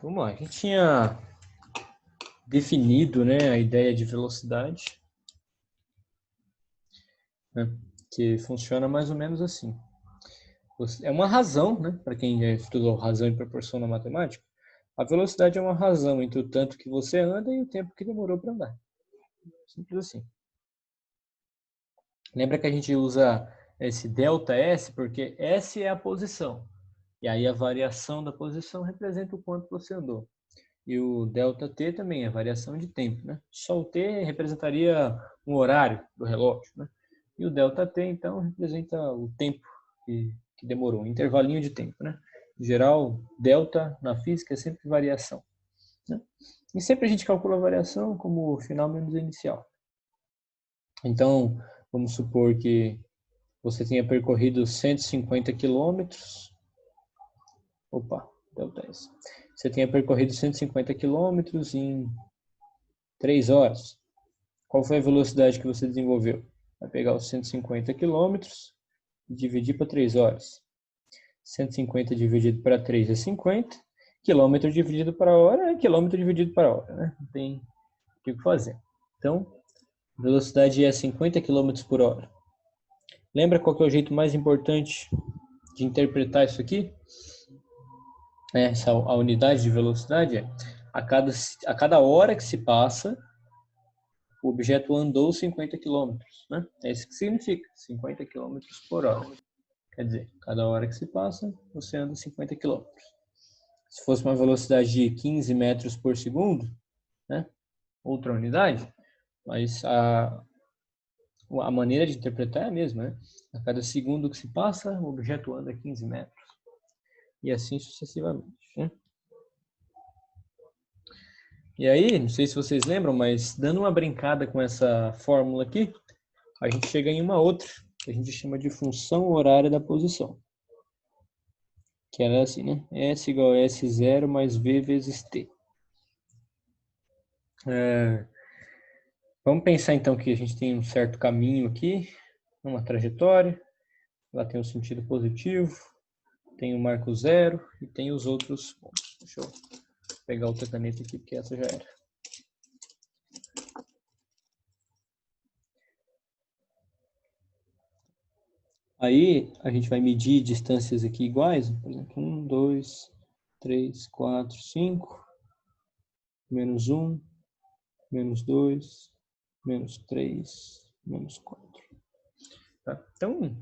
Vamos lá, a gente tinha definido, né, a ideia de velocidade, né, que funciona mais ou menos assim. É uma razão, né, para quem já estudou razão e proporção na matemática, a velocidade é uma razão entre o tanto que você anda e o tempo que demorou para andar. Simples assim. Lembra que a gente usa esse delta S porque S é a posição. E aí a variação da posição representa o quanto você andou. E o delta T também é variação de tempo, né? Só o T representaria um horário do relógio, né? E o delta T, então, representa o tempo que demorou, um intervalinho de tempo, né? Em geral, delta na física é sempre variação, né? E sempre a gente calcula a variação como final menos inicial. Então, vamos supor que você tenha percorrido 150 quilômetros. Opa, delta S. Você tenha percorrido 150 quilômetros em 3 horas. Qual foi a velocidade que você desenvolveu? Vai pegar os 150 quilômetros e dividir para 3 horas. 150 dividido para 3 é 50. Quilômetro dividido para hora é quilômetro dividido para hora, né? Não tem o que fazer. Então, a velocidade é 50 km por hora. Lembra qual que é o jeito mais importante de interpretar isso aqui? A unidade de velocidade é a cada hora que se passa, o objeto andou 50 km, né? É isso que significa, 50 km por hora. Quer dizer, cada hora que se passa, você anda 50 km. Se fosse uma velocidade de 15 metros por segundo, né? Outra unidade, mas a maneira de interpretar é a mesma, né? A cada segundo que se passa, o objeto anda 15 metros. E assim sucessivamente, né? E aí, não sei se vocês lembram, mas dando uma brincada com essa fórmula aqui, a gente chega em uma outra, que a gente chama de função horária da posição. Que era assim, né? S igual a S0 mais V vezes T. Vamos pensar então que a gente tem um certo caminho aqui, uma trajetória, ela tem um sentido positivo, tem o marco zero e tem os outros pontos. Deixa eu pegar outra caneta aqui, porque essa já era. Aí a gente vai medir distâncias aqui iguais, por exemplo, 1, 2, 3, 4, 5, menos 1, menos 2, menos 3, menos 4. Tá? Então,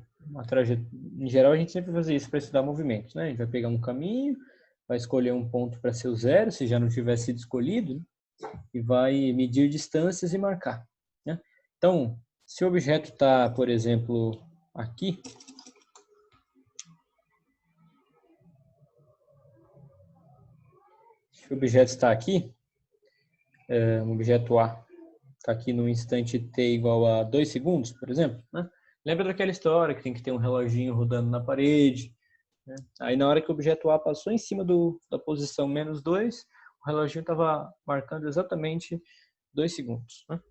em geral, a gente sempre vai fazer isso para estudar movimentos, né? A gente vai pegar um caminho, vai escolher um ponto para ser o zero, se já não tiver sido escolhido, né? E vai medir distâncias e marcar, né? Então, se o objeto está, por exemplo, aqui, se o objeto está aqui, um objeto A está aqui no instante t igual a 2 segundos, por exemplo, né? Lembra daquela história que tem que ter um reloginho rodando na parede, né? Aí na hora que o objeto A passou em cima da posição menos 2, o reloginho estava marcando exatamente 2 segundos, né?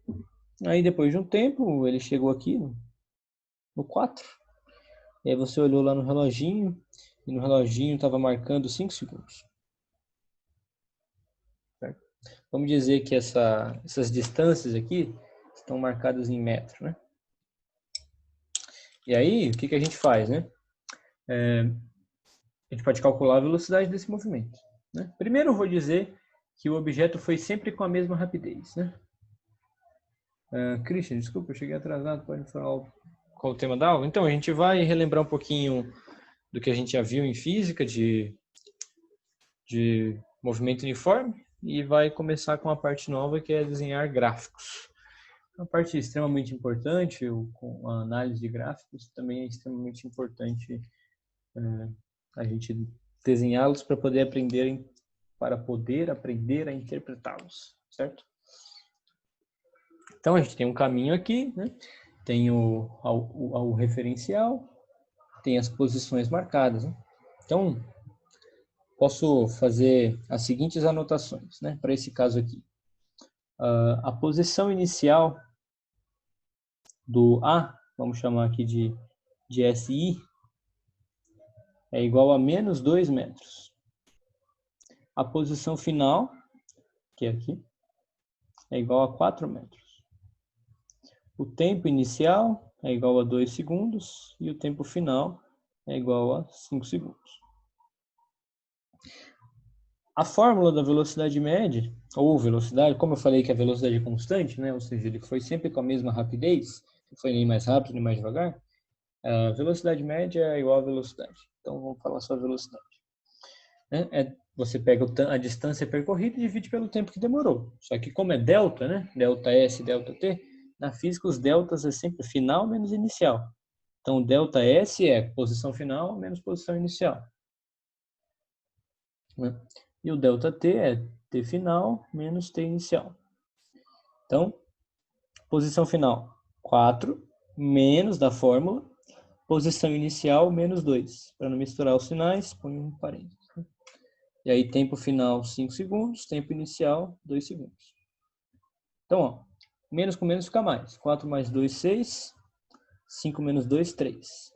Aí depois de um tempo, ele chegou aqui no 4, e aí você olhou lá no reloginho, e no reloginho estava marcando 5 segundos. Certo? Vamos dizer que essas distâncias aqui estão marcadas em metro, né? E aí, o que a gente faz, né? A gente pode calcular a velocidade desse movimento, né? Primeiro eu vou dizer que o objeto foi sempre com a mesma rapidez, né? Christian, desculpa, eu cheguei atrasado, pode falar qual o tema da aula? Então, a gente vai relembrar um pouquinho do que a gente já viu em física de movimento uniforme e vai começar com a parte nova, que é desenhar gráficos. Uma parte extremamente importante, com a análise de gráficos, também é extremamente importante a gente desenhá-los para poder aprender a interpretá-los, certo? Então a gente tem um caminho aqui, né? Tem o referencial, tem as posições marcadas, né? Então posso fazer as seguintes anotações, né? Para esse caso aqui, a posição inicial do A, vamos chamar aqui de SI, é igual a menos 2 metros. A posição final, que é aqui, é igual a 4 metros. O tempo inicial é igual a 2 segundos e o tempo final é igual a 5 segundos. A fórmula da velocidade média, ou velocidade, como eu falei que a velocidade é constante, né? Ou seja, ele foi sempre com a mesma rapidez, não foi nem mais rápido nem mais devagar, a velocidade média é igual a velocidade. Então, vamos falar só a velocidade. Você pega a distância percorrida e divide pelo tempo que demorou. Só que como é delta, né? Delta S, delta T, na física os deltas é sempre final menos inicial. Então, delta S é posição final menos posição inicial. E o delta T é T final menos T inicial. Então, posição final, 4, menos da fórmula, posição inicial, menos 2. Para não misturar os sinais, põe um parênteses. E aí, tempo final, 5 segundos, tempo inicial, 2 segundos. Então, ó, menos com menos fica mais. 4 mais 2, 6. 5 menos 2, 3.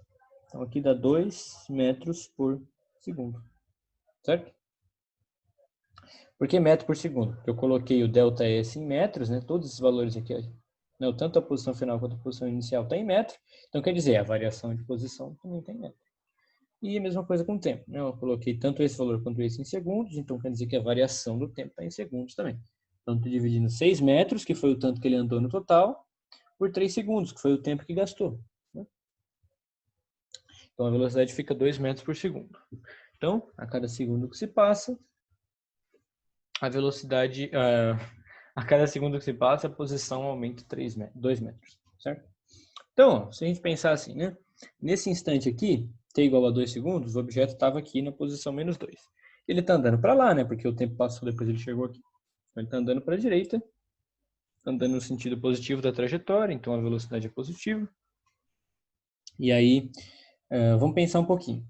Então, aqui dá 2 metros por segundo. Certo? Por que metro por segundo? Porque eu coloquei o delta S em metros, né? Todos esses valores aqui, né? Tanto a posição final quanto a posição inicial está em metro. Então, quer dizer, a variação de posição também está em metro. E a mesma coisa com o tempo, né? Eu coloquei tanto esse valor quanto esse em segundos, então quer dizer que a variação do tempo está em segundos também. Então, estou dividindo 6 metros, que foi o tanto que ele andou no total, por 3 segundos, que foi o tempo que gastou. Né? Então, a velocidade fica 2 metros por segundo. Então, a cada segundo que se passa, a velocidade, a cada segundo que se passa, a posição aumenta 2 metros, certo? Então, se a gente pensar assim, né? Nesse instante aqui, t igual a 2 segundos, o objeto estava aqui na posição menos 2. Ele está andando para lá, né? Porque o tempo passou, depois ele chegou aqui. Então, ele está andando para a direita, andando no sentido positivo da trajetória, então a velocidade é positiva. E aí, vamos pensar um pouquinho.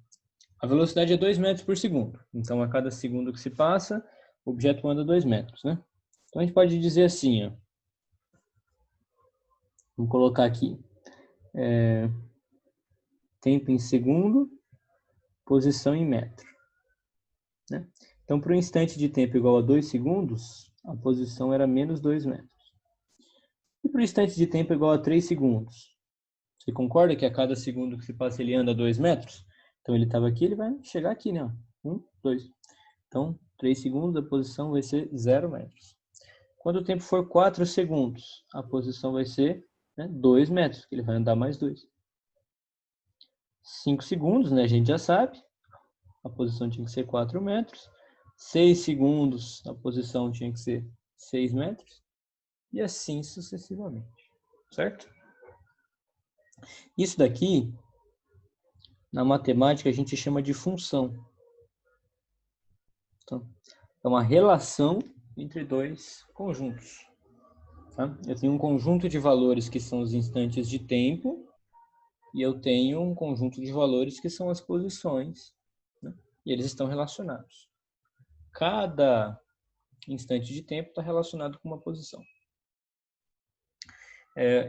A velocidade é 2 metros por segundo. Então, a cada segundo que se passa, o objeto anda 2 metros, né? Então, a gente pode dizer assim, ó. Vamos colocar aqui. Tempo em segundo, posição em metro. Né? Então, para um instante de tempo igual a 2 segundos, a posição era menos 2 metros. E para um instante de tempo igual a 3 segundos? Você concorda que a cada segundo que se passa ele anda 2 metros? Então, ele estava aqui, ele vai chegar aqui, né? 1, 2. Então, 3 segundos, a posição vai ser 0 metros. Quando o tempo for 4 segundos, a posição vai ser 2 metros, que ele vai andar mais 2. 5 segundos, né? A gente já sabe. A posição tinha que ser 4 metros. 6 segundos, a posição tinha que ser 6 metros. E assim sucessivamente. Certo? Isso daqui, na matemática, a gente chama de função. Então, é uma relação entre dois conjuntos. Tá? Eu tenho um conjunto de valores que são os instantes de tempo e eu tenho um conjunto de valores que são as posições. Né? E eles estão relacionados. Cada instante de tempo está relacionado com uma posição.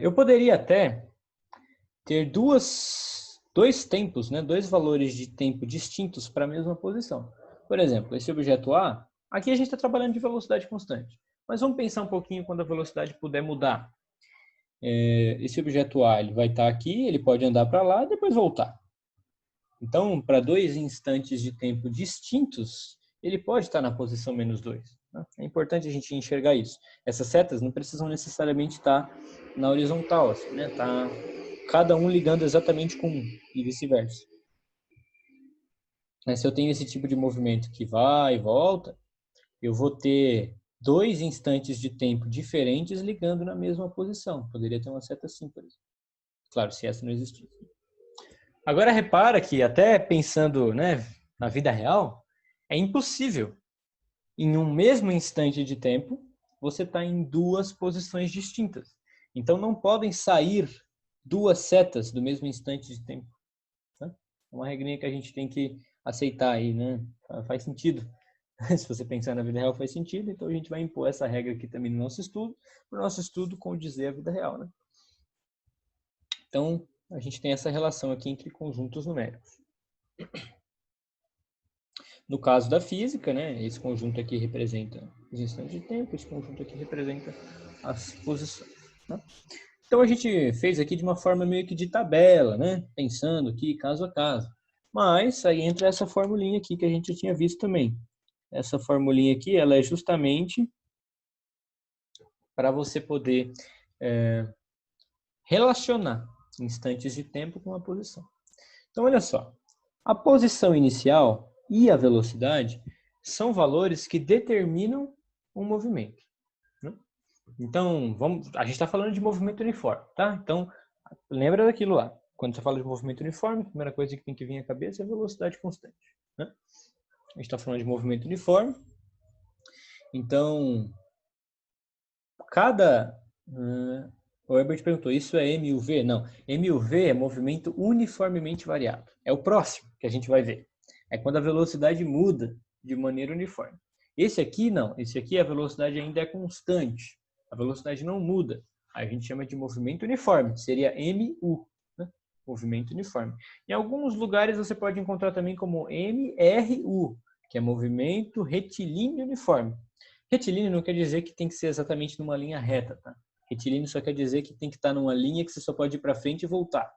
Eu poderia até ter dois tempos, né, dois valores de tempo distintos para a mesma posição. Por exemplo, esse objeto A, aqui a gente está trabalhando de velocidade constante. Mas vamos pensar um pouquinho quando a velocidade puder mudar. Esse objeto A ele vai estar aqui, ele pode andar para lá e depois voltar. Então, para dois instantes de tempo distintos, ele pode estar na posição menos 2. Né? É importante a gente enxergar isso. Essas setas não precisam necessariamente estar na horizontal, assim, né? Tá cada um ligando exatamente com um e vice-versa. Mas se eu tenho esse tipo de movimento que vai e volta, eu vou ter dois instantes de tempo diferentes ligando na mesma posição. Poderia ter uma seta assim, por exemplo. Claro, se essa não existisse. Agora repara que até pensando, né, na vida real, é impossível em um mesmo instante de tempo você está em duas posições distintas. Então não podem sair duas setas do mesmo instante de tempo. Né? É uma regrinha que a gente tem que aceitar aí, né? Faz sentido. Se você pensar na vida real, faz sentido. Então a gente vai impor essa regra aqui também no nosso estudo, para o nosso estudo condizer a vida real, né? Então a gente tem essa relação aqui entre conjuntos numéricos. No caso da física, né, esse conjunto aqui representa os instantes de tempo, esse conjunto aqui representa as posições. Né? Então a gente fez aqui de uma forma meio que de tabela, né, pensando aqui caso a caso. Mas aí entra essa formulinha aqui que a gente já tinha visto também. Essa formulinha aqui, ela é justamente para você poder relacionar instantes de tempo com a posição. Então, olha só. A posição inicial e a velocidade são valores que determinam um movimento. Né? Então, a gente está falando de movimento uniforme, tá? Então, lembra daquilo lá. Quando você fala de movimento uniforme, a primeira coisa que tem que vir à cabeça é a velocidade constante. Né? A gente está falando de movimento uniforme. Então, cada... o Herbert perguntou, isso é MUV? Não, MUV é movimento uniformemente variado. É o próximo que a gente vai ver. É quando a velocidade muda de maneira uniforme. Esse aqui não, esse aqui a velocidade ainda é constante. A velocidade não muda. Aí a gente chama de movimento uniforme, seria MU, né? Movimento uniforme. Em alguns lugares você pode encontrar também como MRU, que é movimento retilíneo uniforme. Retilíneo não quer dizer que tem que ser exatamente numa linha reta, tá? Retilíneo só quer dizer que tem que estar numa linha que você só pode ir para frente e voltar.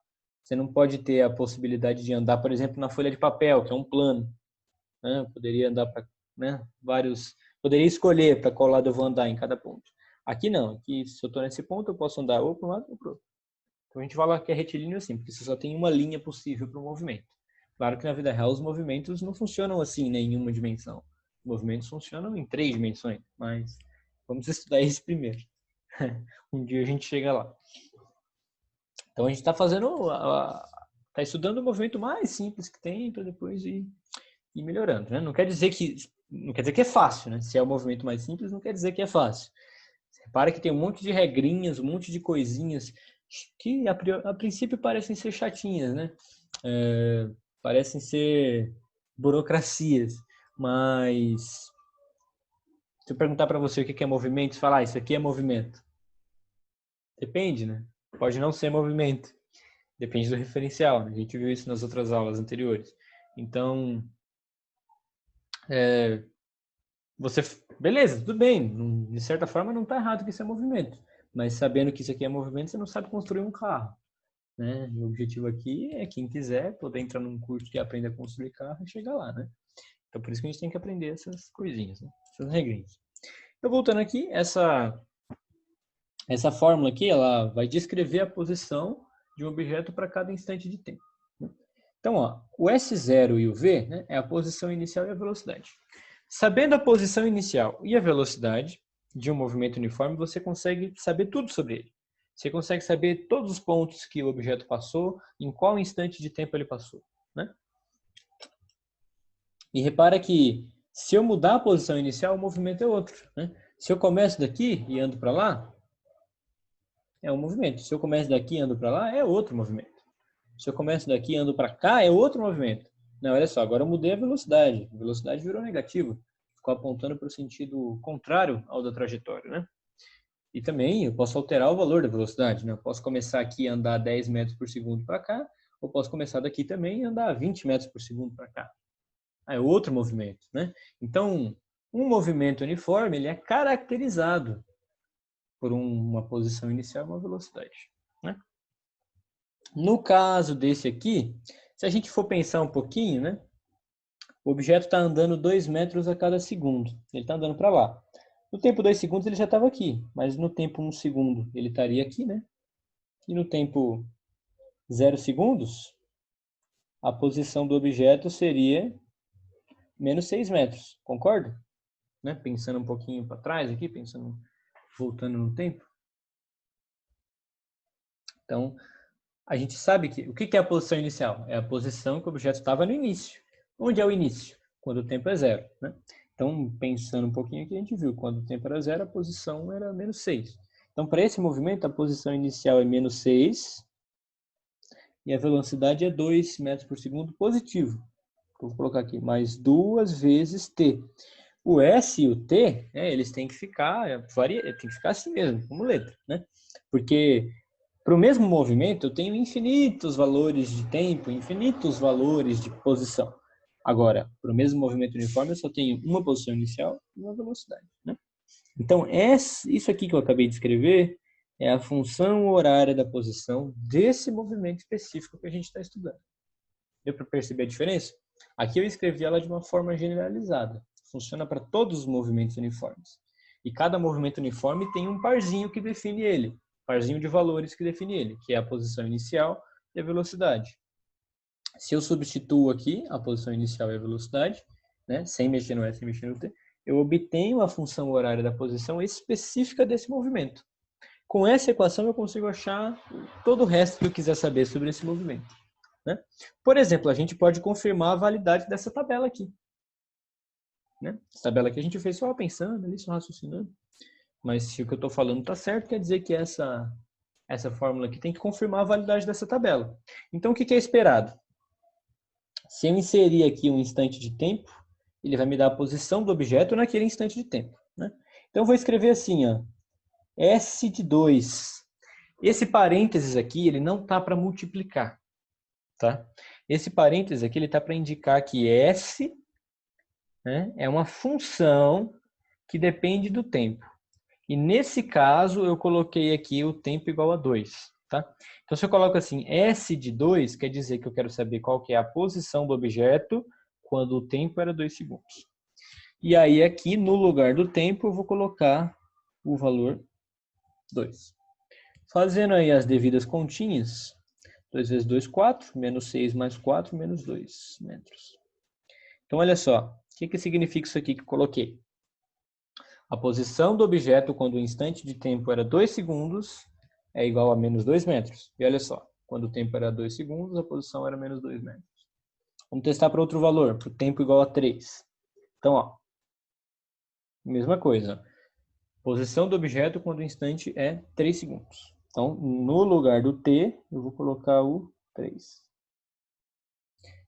Você não pode ter a possibilidade de andar, por exemplo, na folha de papel, que é um plano. Né? Poderia andar para, né, vários... Poderia escolher para qual lado eu vou andar em cada ponto. Aqui não. Aqui, se eu estou nesse ponto, eu posso andar ou para um lado ou para o outro. Então a gente fala que é retilíneo assim, porque você só tem uma linha possível para o movimento. Claro que na vida real os movimentos não funcionam assim, né, em uma dimensão. Os movimentos funcionam em 3 dimensões, mas vamos estudar isso primeiro. Um dia a gente chega lá. Então a gente está está estudando o movimento mais simples que tem para depois ir melhorando, né? Não quer dizer que é fácil, né? Se é o movimento mais simples, não quer dizer que é fácil. Você repara que tem um monte de regrinhas, um monte de coisinhas que a princípio parecem ser chatinhas, né? Parecem ser burocracias, mas se eu perguntar para você o que é movimento, você fala, isso aqui é movimento. Depende, né? Pode não ser movimento. Depende do referencial. Né? A gente viu isso nas outras aulas anteriores. Então, você... Beleza, tudo bem. De certa forma, não está errado que isso é movimento. Mas sabendo que isso aqui é movimento, você não sabe construir um carro. Né? O objetivo aqui é quem quiser poder entrar num curso que aprenda a construir carro e chegar lá, né? Então, por isso que a gente tem que aprender essas coisinhas, né? Essas regrinhas. Então, voltando aqui, essa fórmula aqui, ela vai descrever a posição de um objeto para cada instante de tempo. Então, ó, o S0 e o V, né, é a posição inicial e a velocidade. Sabendo a posição inicial e a velocidade de um movimento uniforme, você consegue saber tudo sobre ele. Você consegue saber todos os pontos que o objeto passou, em qual instante de tempo ele passou. Né? E repara que se eu mudar a posição inicial, o movimento é outro. Né? Se eu começo daqui e ando para lá, é um movimento. Se eu começo daqui e ando para lá, é outro movimento. Se eu começo daqui e ando para cá, é outro movimento. Não, olha só, agora eu mudei a velocidade. A velocidade virou negativa. Ficou apontando para o sentido contrário ao da trajetória, né? E também eu posso alterar o valor da velocidade, né? Eu posso começar aqui a andar 10 metros por segundo para cá, ou posso começar daqui também e andar 20 metros por segundo para cá. É outro movimento, né? Então, um movimento uniforme, ele é caracterizado por uma posição inicial e uma velocidade, né? No caso desse aqui, se a gente for pensar um pouquinho, né? O objeto está andando 2 metros a cada segundo. Ele está andando para lá. No tempo 2 segundos ele já estava aqui, mas no tempo 1 segundo ele estaria aqui, né? E no tempo 0 segundos, a posição do objeto seria menos 6 metros. Concorda? Né? Pensando um pouquinho para trás aqui, voltando no tempo. Então, a gente sabe que... O que é a posição inicial? É a posição que o objeto estava no início. Onde é o início? Quando o tempo é 0. Né? Então, pensando um pouquinho aqui, a gente viu que quando o tempo era 0, a posição era menos 6. Então, para esse movimento, a posição inicial é menos 6 e a velocidade é 2 metros por segundo positivo. Vou colocar aqui, mais 2 vezes t. O S e o T, né, eles têm que ficar assim mesmo, como letra, né? Porque para o mesmo movimento eu tenho infinitos valores de tempo, infinitos valores de posição. Agora, para o mesmo movimento uniforme, eu só tenho uma posição inicial e uma velocidade, né? Então, isso aqui que eu acabei de escrever é a função horária da posição desse movimento específico que a gente está estudando. Deu para perceber a diferença? Aqui eu escrevi ela de uma forma generalizada. Funciona para todos os movimentos uniformes. E cada movimento uniforme tem um parzinho que define ele. Parzinho de valores que define ele, que é a posição inicial e a velocidade. Se eu substituo aqui a posição inicial e a velocidade, né, sem mexer no S, sem mexer no T, eu obtenho a função horária da posição específica desse movimento. Com essa equação eu consigo achar todo o resto que eu quiser saber sobre esse movimento, né? Por exemplo, a gente pode confirmar a validade dessa tabela aqui, né? Essa tabela aqui a gente fez só pensando, ali, só raciocinando. Mas se o que eu estou falando está certo, quer dizer que essa fórmula aqui tem que confirmar a validade dessa tabela. Então, o que é esperado? Se eu inserir aqui um instante de tempo, ele vai me dar a posição do objeto naquele instante de tempo, né? Então, eu vou escrever assim, ó, S de 2. Esse parênteses aqui, ele não tá para multiplicar, tá? Esse parênteses aqui, ele tá para indicar que S, né, é uma função que depende do tempo. E nesse caso, eu coloquei aqui o tempo igual a 2, tá? Então, se eu coloco assim, S de 2, quer dizer que eu quero saber qual que é a posição do objeto quando o tempo era 2 segundos. E aí, aqui, no lugar do tempo, eu vou colocar o valor 2. Fazendo aí as devidas continhas, 2 vezes 2, 4, menos 6 mais 4, menos 2 metros. Então, olha só, o que significa isso aqui que eu coloquei? A posição do objeto quando o instante de tempo era 2 segundos é igual a menos 2 metros. E olha só, quando o tempo era 2 segundos, a posição era menos 2 metros. Vamos testar para outro valor, para o tempo igual a 3. Então, ó, mesma coisa. Posição do objeto quando o instante é 3 segundos. Então, no lugar do T, eu vou colocar o 3.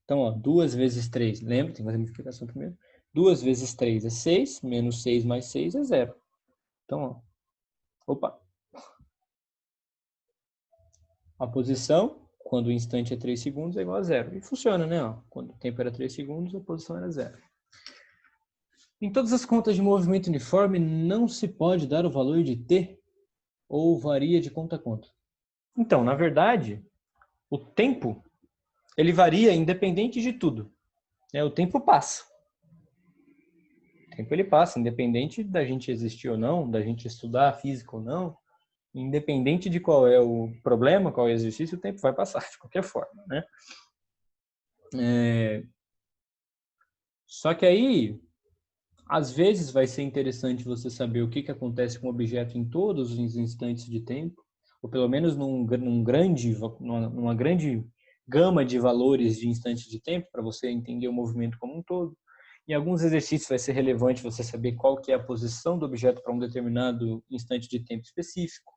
Então, ó, 2 vezes 3, lembra? Tem que fazer a multiplicação primeiro. 2 vezes 3 é 6, menos 6 mais 6 é 0. Então, ó, opa. A posição, quando o instante é 3 segundos, é igual a 0. E funciona, né? Ó, quando o tempo era 3 segundos, a posição era 0. Em todas as contas de movimento uniforme, não se pode dar o valor de t ou varia de conta a conta. Então, na verdade, o tempo ele varia independente de tudo. O tempo passa. O tempo ele passa, independente da gente existir ou não, da gente estudar física ou não, independente de qual é o problema, qual é o exercício, o tempo vai passar de qualquer forma, né? Só que aí, às vezes vai ser interessante você saber o que acontece com o objeto em todos os instantes de tempo, ou pelo menos numa grande gama de valores de instantes de tempo, para você entender o movimento como um todo. Em alguns exercícios vai ser relevante você saber qual que é a posição do objeto para um determinado instante de tempo específico.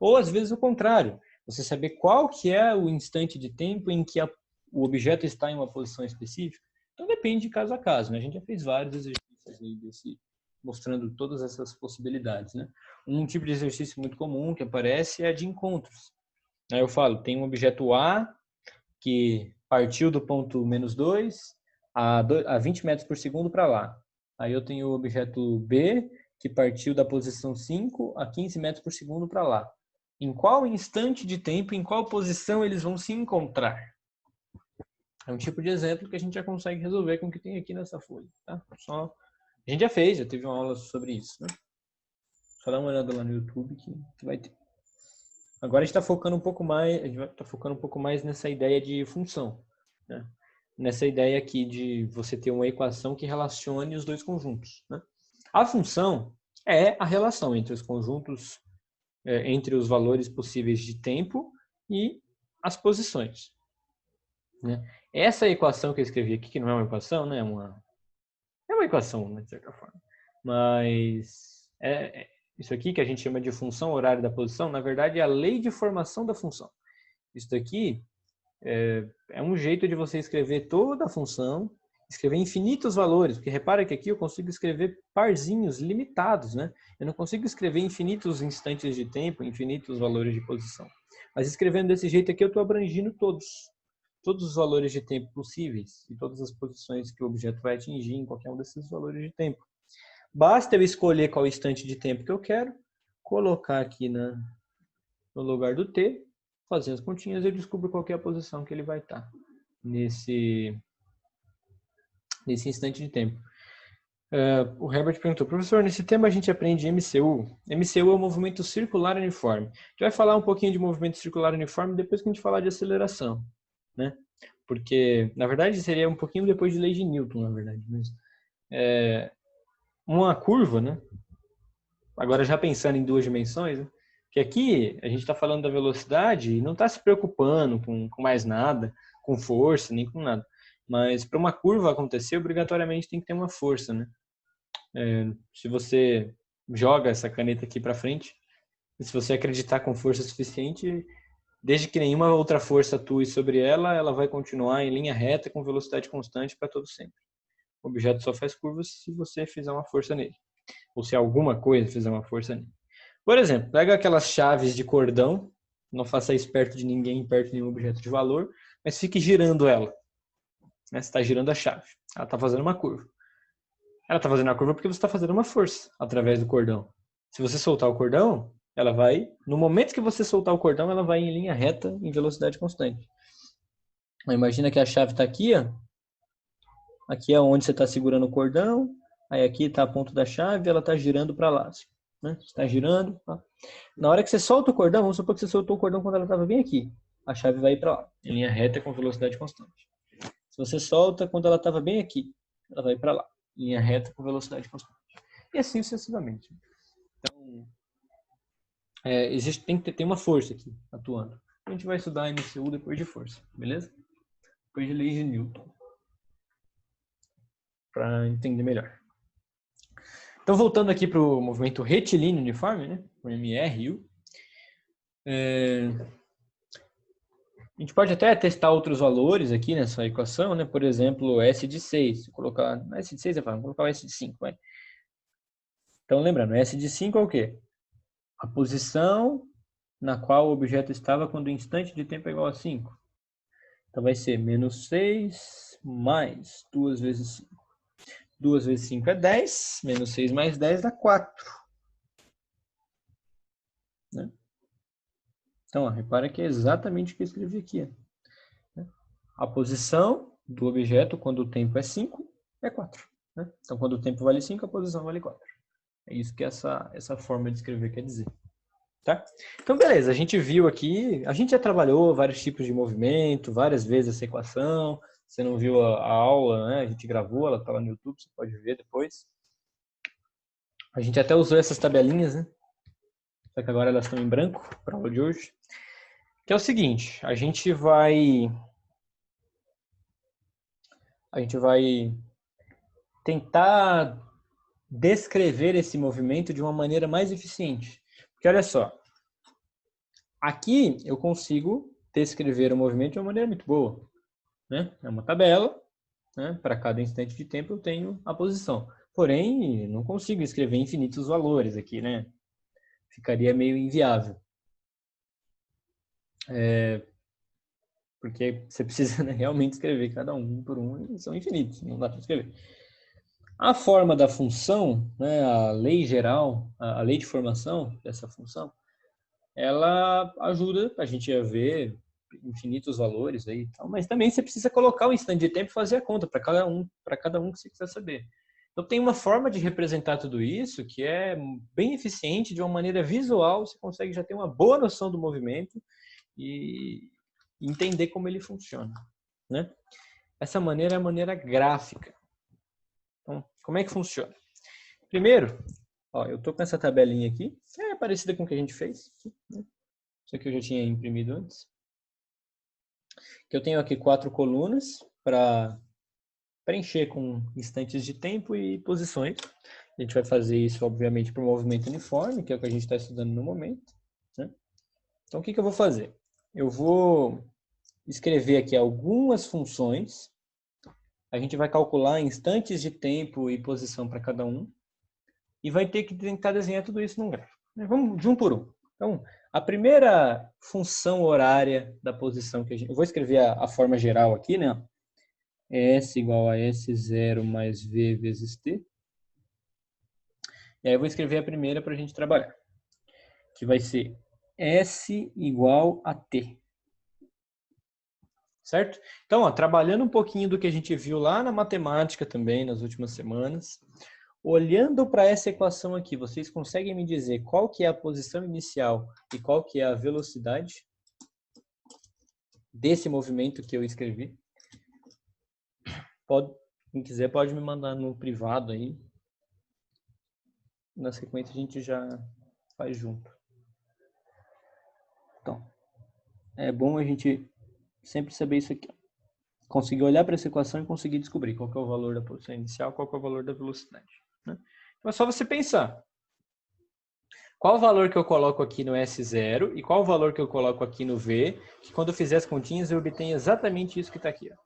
Ou às vezes o contrário, você saber qual que é o instante de tempo em que o objeto está em uma posição específica. Então depende de caso a caso, né? A gente já fez vários exercícios aí mostrando todas essas possibilidades, né? Um tipo de exercício muito comum que aparece é a de encontros. Aí eu falo, tem um objeto A que partiu do ponto menos 2 a 20 metros por segundo para lá. Aí eu tenho o objeto B que partiu da posição 5 a 15 metros por segundo para lá. Em qual instante de tempo, em qual posição eles vão se encontrar? É um tipo de exemplo que a gente já consegue resolver com o que tem aqui nessa folha, tá? A gente já fez, já teve uma aula sobre isso, né? Só dá uma olhada lá no YouTube que vai ter. Agora a gente está focando um pouco mais, a gente vai estar focando um pouco mais nessa ideia de função, né? Nessa ideia aqui de você ter uma equação que relacione os dois conjuntos, né? A função é a relação entre os conjuntos, entre os valores possíveis de tempo e as posições, né? Essa equação que eu escrevi aqui, que não é uma equação, né? É uma equação, né, de certa forma. Mas isso aqui que a gente chama de função horária da posição, na verdade é a lei de formação da função. Isso daqui é um jeito de você escrever toda a função, escrever infinitos valores, porque repara que aqui eu consigo escrever parzinhos limitados, né? Eu não consigo escrever infinitos instantes de tempo, infinitos valores de posição. Mas escrevendo desse jeito aqui eu estou abrangindo todos todos os valores de tempo possíveis e todas as posições que o objeto vai atingir em qualquer um desses valores de tempo. Basta eu escolher qual instante de tempo que eu quero, colocar aqui no lugar do t, fazer as continhas e eu descubro qual que é a posição que ele vai estar nesse instante de tempo. O Herbert perguntou, professor, nesse tema a gente aprende MCU. MCU é o movimento circular uniforme. A gente vai falar um pouquinho de movimento circular uniforme depois que a gente falar de aceleração, né? Porque, na verdade, seria um pouquinho depois de lei de Newton, na verdade. Mas, uma curva, né? Agora já pensando em duas dimensões, né? Que aqui a gente está falando da velocidade e não está se preocupando com mais nada, com força, nem com nada. Mas para uma curva acontecer, obrigatoriamente tem que ter uma força, né? Se você joga essa caneta aqui para frente, se você acreditar com força suficiente, desde que nenhuma outra força atue sobre ela, ela vai continuar em linha reta com velocidade constante para todo sempre. O objeto só faz curvas se você fizer uma força nele, ou se alguma coisa fizer uma força nele. Por exemplo, pega aquelas chaves de cordão, não faça isso perto de ninguém, perto de nenhum objeto de valor, mas fique girando ela. Você está girando a chave, ela está fazendo uma curva. Ela está fazendo a curva porque você está fazendo uma força através do cordão. Se você soltar o cordão, ela vai, no momento que você soltar o cordão, ela vai em linha reta em velocidade constante. Imagina que a chave está aqui, ó. Aqui é onde você está segurando o cordão, aí aqui está a ponta da chave, ela está girando para lá. Né? Está girando. Tá? Na hora que você solta o cordão, vamos supor que você soltou o cordão quando ela estava bem aqui. A chave vai ir para lá, em linha reta com velocidade constante. Se você solta quando ela estava bem aqui, ela vai para lá, em linha reta com velocidade constante. E assim sucessivamente. Então, tem uma força aqui atuando. A gente vai estudar a MCU depois de força, beleza? Depois de lei de Newton. Para entender melhor. Então, voltando aqui para o movimento retilíneo uniforme, né? O MRU. A gente pode até testar outros valores aqui nessa equação, né? Por exemplo, S de 6. Se colocar S de 6, vamos colocar o S de 5. Vai. Então, lembrando, S de 5 é o quê? A posição na qual o objeto estava quando o instante de tempo é igual a 5. Então, vai ser menos 6 mais 2 vezes 5. 2 vezes 5 é 10, menos 6 mais 10 dá 4. Né? Então, ó, repara que é exatamente o que eu escrevi aqui. Né? A posição do objeto quando o tempo é 5 é 4. Né? Então, quando o tempo vale 5, a posição vale 4. É isso que essa forma de escrever quer dizer. Tá? Então, beleza, a gente viu aqui, a gente já trabalhou vários tipos de movimento, várias vezes essa equação. Você não viu a aula, né? A gente gravou, ela está lá no YouTube, você pode ver depois. A gente até usou essas tabelinhas, né? Só que agora elas estão em branco para a aula de hoje. Que é o seguinte, a gente vai tentar descrever esse movimento de uma maneira mais eficiente. Porque olha só, aqui eu consigo descrever o movimento de uma maneira muito boa. Né? É uma tabela, né? Para cada instante de tempo eu tenho a posição. Porém, não consigo escrever infinitos valores aqui, né? Ficaria meio inviável. Porque você precisa, né, realmente escrever cada um por um e são infinitos, não dá para escrever. A forma da função, né, a lei geral, a lei de formação dessa função, ela ajuda a gente a ver infinitos valores aí, mas também você precisa colocar o instante de tempo e fazer a conta para cada um que você quiser saber. Então tem uma forma de representar tudo isso que é bem eficiente, de uma maneira visual, você consegue já ter uma boa noção do movimento e entender como ele funciona, né? Essa maneira é a maneira gráfica. Então, como é que funciona? Primeiro, ó, eu tô com essa tabelinha aqui, é parecida com o que a gente fez, né? Isso aqui eu já tinha imprimido antes. Que eu tenho aqui 4 colunas para preencher com instantes de tempo e posições. A gente vai fazer isso, obviamente, para o movimento uniforme, que é o que a gente está estudando no momento, né? Então, o que eu vou fazer? Eu vou escrever aqui algumas funções. A gente vai calcular instantes de tempo e posição para cada um. E vai ter que tentar desenhar tudo isso num gráfico. Vamos de um por um. Então, A primeira função horária da posição que a gente... Eu vou escrever a forma geral aqui, né? S igual a S0 mais V vezes T. E aí eu vou escrever a primeira para a gente trabalhar. Que vai ser S igual a T. Certo? Então, ó, trabalhando um pouquinho do que a gente viu lá na matemática também, nas últimas semanas, olhando para essa equação aqui, vocês conseguem me dizer qual que é a posição inicial e qual que é a velocidade desse movimento que eu escrevi? Quem quiser pode me mandar no privado aí. Na sequência a gente já faz junto. Então, é bom a gente sempre saber isso aqui. Conseguir olhar para essa equação e conseguir descobrir qual que é o valor da posição inicial, qual que é o valor da velocidade. Né? Então é só você pensar. Qual o valor que eu coloco aqui no S0 e qual o valor que eu coloco aqui no V, que quando eu fizer as continhas eu obtenho exatamente isso que está aqui. Ó.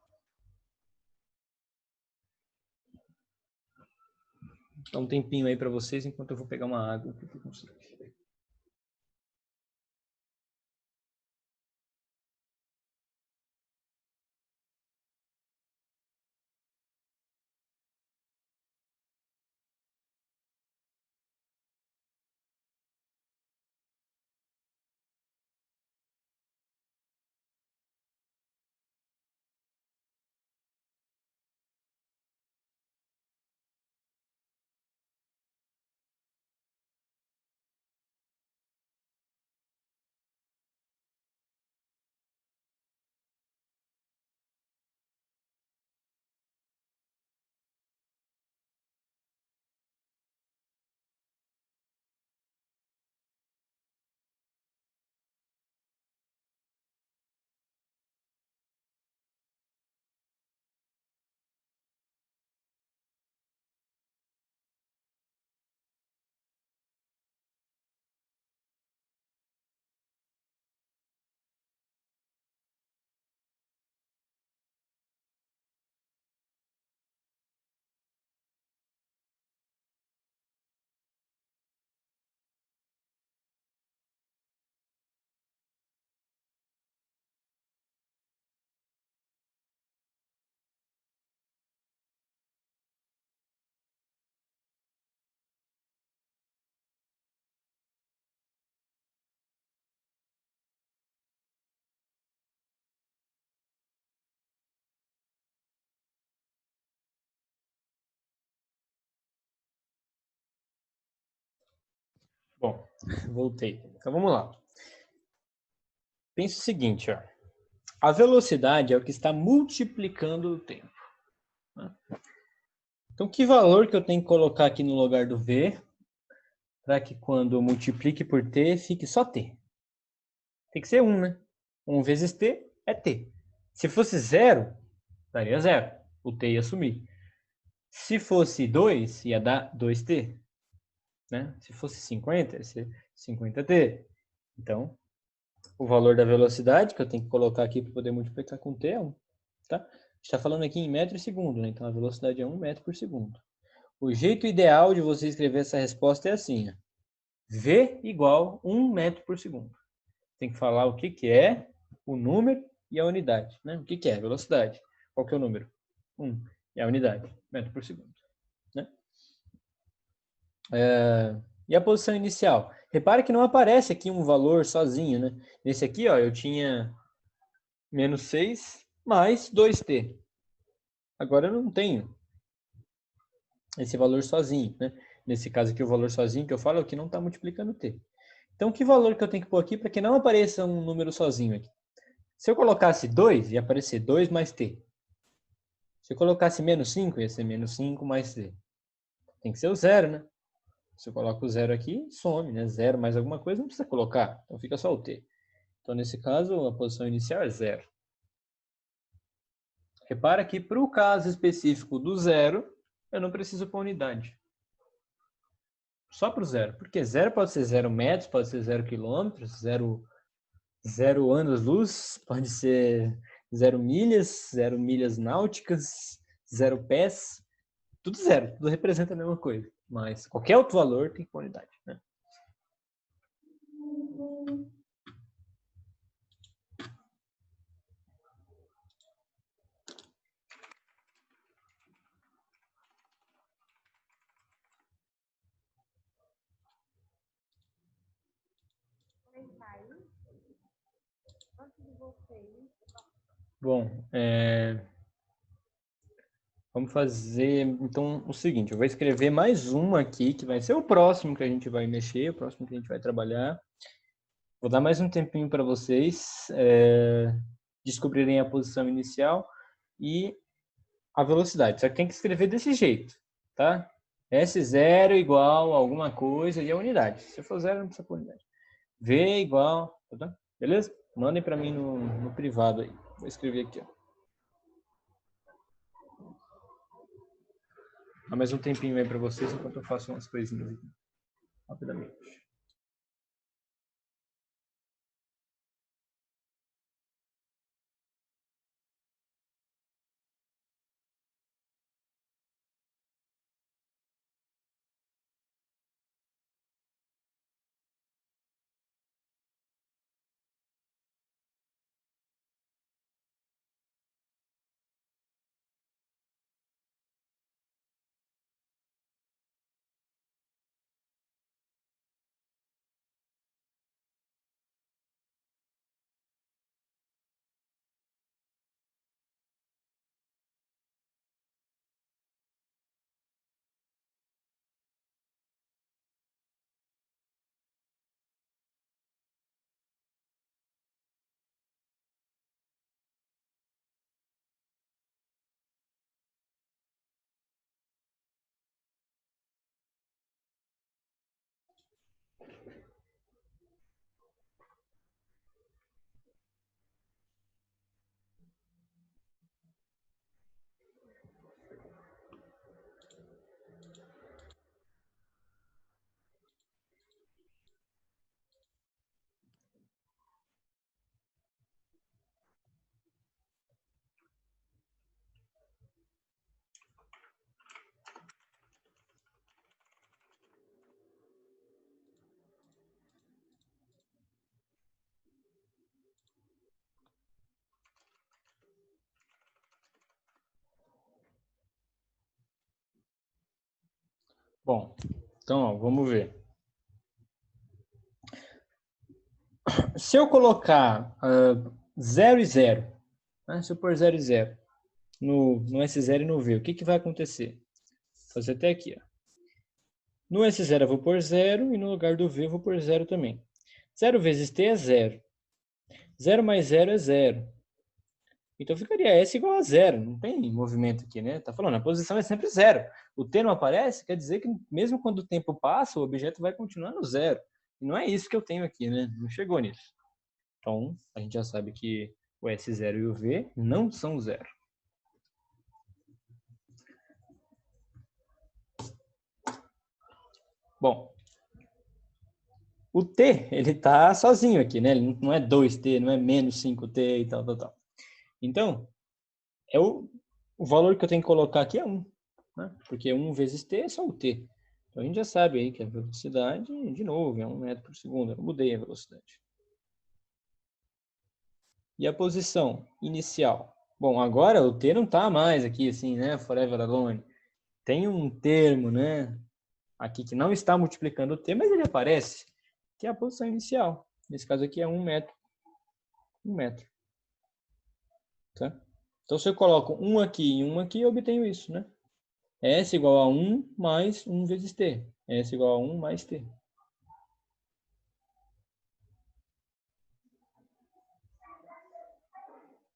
Dá um tempinho aí para vocês enquanto eu vou pegar uma água. Que eu consigo. Bom, voltei. Então vamos lá. Pensa o seguinte, ó. A velocidade é o que está multiplicando o tempo. Né? Então, que valor que eu tenho que colocar aqui no lugar do V para que quando eu multiplique por T, fique só T? Tem que ser 1, né? 1 vezes T é T. Se fosse 0, daria 0. O T ia sumir. Se fosse 2, ia dar 2T. Né? Se fosse 50, ia ser 50T. Então, o valor da velocidade que eu tenho que colocar aqui para poder multiplicar com T é 1. Tá? A gente está falando aqui em metro e segundo, né? Então a velocidade é 1 metro por segundo. O jeito ideal de você escrever essa resposta é assim. Ó. V igual 1 metro por segundo. Tem que falar o que, que é o número e a unidade. Né? O que, que é a velocidade? Qual que é o número? 1. E a unidade, metro por segundo. Né? E a posição inicial? Repare que não aparece aqui um valor sozinho. Né? Nesse aqui, ó, eu tinha menos 6 mais 2t. Agora eu não tenho esse valor sozinho. Né? Nesse caso aqui, o valor sozinho que eu falo é o que não está multiplicando t. Então, que valor que eu tenho que pôr aqui para que não apareça um número sozinho aqui? Se eu colocasse 2, ia aparecer 2 mais t. Se eu colocasse menos 5, ia ser menos 5 mais t. Tem que ser o zero, né? Se eu coloco o zero aqui, some, né? Zero mais alguma coisa, não precisa colocar. Então fica só o t. Então, nesse caso, a posição inicial é zero. Repara que para o caso específico do zero, eu não preciso pôr unidade. Só para o zero. Porque zero pode ser 0 metros, pode ser 0 quilômetros, 0 anos-luz, pode ser 0 milhas náuticas, 0 pés, tudo zero, tudo representa a mesma coisa. Mas qualquer outro valor tem que pôr unidade. Né? Bom, vamos fazer, então, o seguinte. Eu vou escrever mais um aqui, que vai ser o próximo que a gente vai mexer, o próximo que a gente vai trabalhar. Vou dar mais um tempinho para vocês descobrirem a posição inicial e a velocidade. Só que tem que escrever desse jeito, tá? S0 igual a alguma coisa e a unidade. Se for zero, não precisa pôr unidade. V igual, tá? Beleza? Mandem para mim no privado aí. Vou escrever aqui, ó. Dá mais um tempinho aí para vocês enquanto eu faço umas coisinhas aqui. Rapidamente. Bom, então, ó, vamos ver. Se eu colocar 0 e 0, né? Se eu pôr 0 e 0 no S0 e no V, o que vai acontecer? Vou fazer até aqui, ó. No S0 eu vou pôr 0 e no lugar do V eu vou pôr 0 também. 0 vezes T é 0. 0 mais 0 é 0. Então ficaria S igual a 0. Não tem movimento aqui, né? Tá falando, a posição é sempre 0. O T não aparece, quer dizer que mesmo quando o tempo passa, o objeto vai continuar no 0. E não é isso que eu tenho aqui, né? Não chegou nisso. Então, a gente já sabe que o S0 e o V não são 0. Bom, o T, ele tá sozinho aqui, né? Ele não é 2T, não é menos 5T e tal, tal, tal. Então, o valor que eu tenho que colocar aqui é 1, né? Porque 1 vezes T é só o T. Então, a gente já sabe aí que a velocidade, de novo, é 1 metro por segundo. Eu não mudei a velocidade. E a posição inicial? Bom, agora o T não tá mais aqui, assim, né? Forever alone. Tem um termo, né? Aqui que não está multiplicando o T, mas ele aparece, que é a posição inicial. Nesse caso aqui é 1 metro. 1 metro. Tá? Então, se eu coloco 1 aqui e 1 aqui, eu obtenho isso, né? S igual a 1 mais 1 vezes T. S igual a 1 mais T.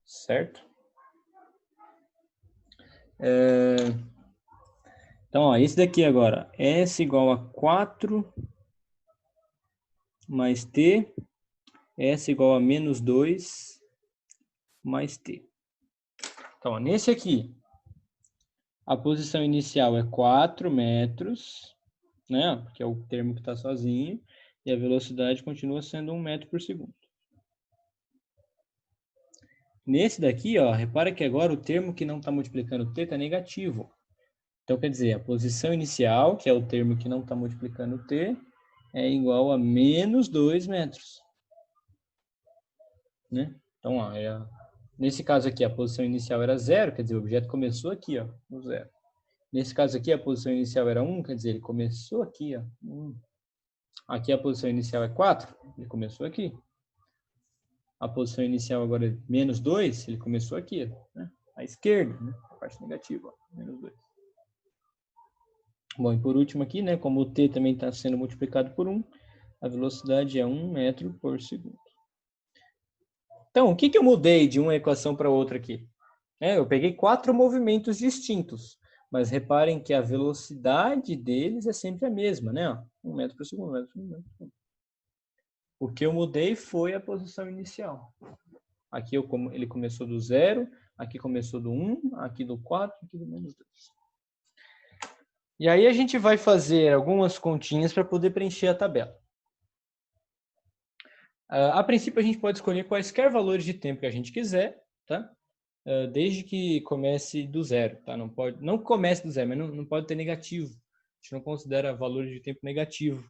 Certo? Então, ó, esse daqui agora. S igual a 4 mais T. S igual a menos 2 mais T. Então, ó, nesse aqui, a posição inicial é 4 metros, né? Porque é o termo que está sozinho. E a velocidade continua sendo 1 metro por segundo. Nesse daqui, ó, repara que agora o termo que não está multiplicando t está negativo. Então, quer dizer, a posição inicial, que é o termo que não está multiplicando t, é igual a menos 2 metros. Né? Então, ó, nesse caso aqui, a posição inicial era 0, quer dizer, o objeto começou aqui, ó, no 0. Nesse caso aqui, a posição inicial era 1, quer dizer, ele começou aqui, ó. Aqui a posição inicial é 4, ele começou aqui. a posição inicial agora é menos 2, ele começou aqui, né? À esquerda, né? A parte negativa, ó, menos 2. Bom, e por último aqui, né? Como o t também está sendo multiplicado por 1, a velocidade é 1 metro por segundo. Então, o que eu mudei de uma equação para outra aqui? Eu peguei 4 movimentos distintos, mas reparem que a velocidade deles é sempre a mesma, né? 1 metro por segundo, 1 metro por segundo. O que eu mudei foi a posição inicial. Aqui ele começou do 0, aqui começou do 1, aqui do 4, aqui do menos 2. E aí a gente vai fazer algumas continhas para poder preencher a tabela. A princípio, a gente pode escolher quaisquer valores de tempo que a gente quiser, tá? Desde que comece do 0, tá? Não comece do 0, mas não pode ter negativo. A gente não considera valores de tempo negativo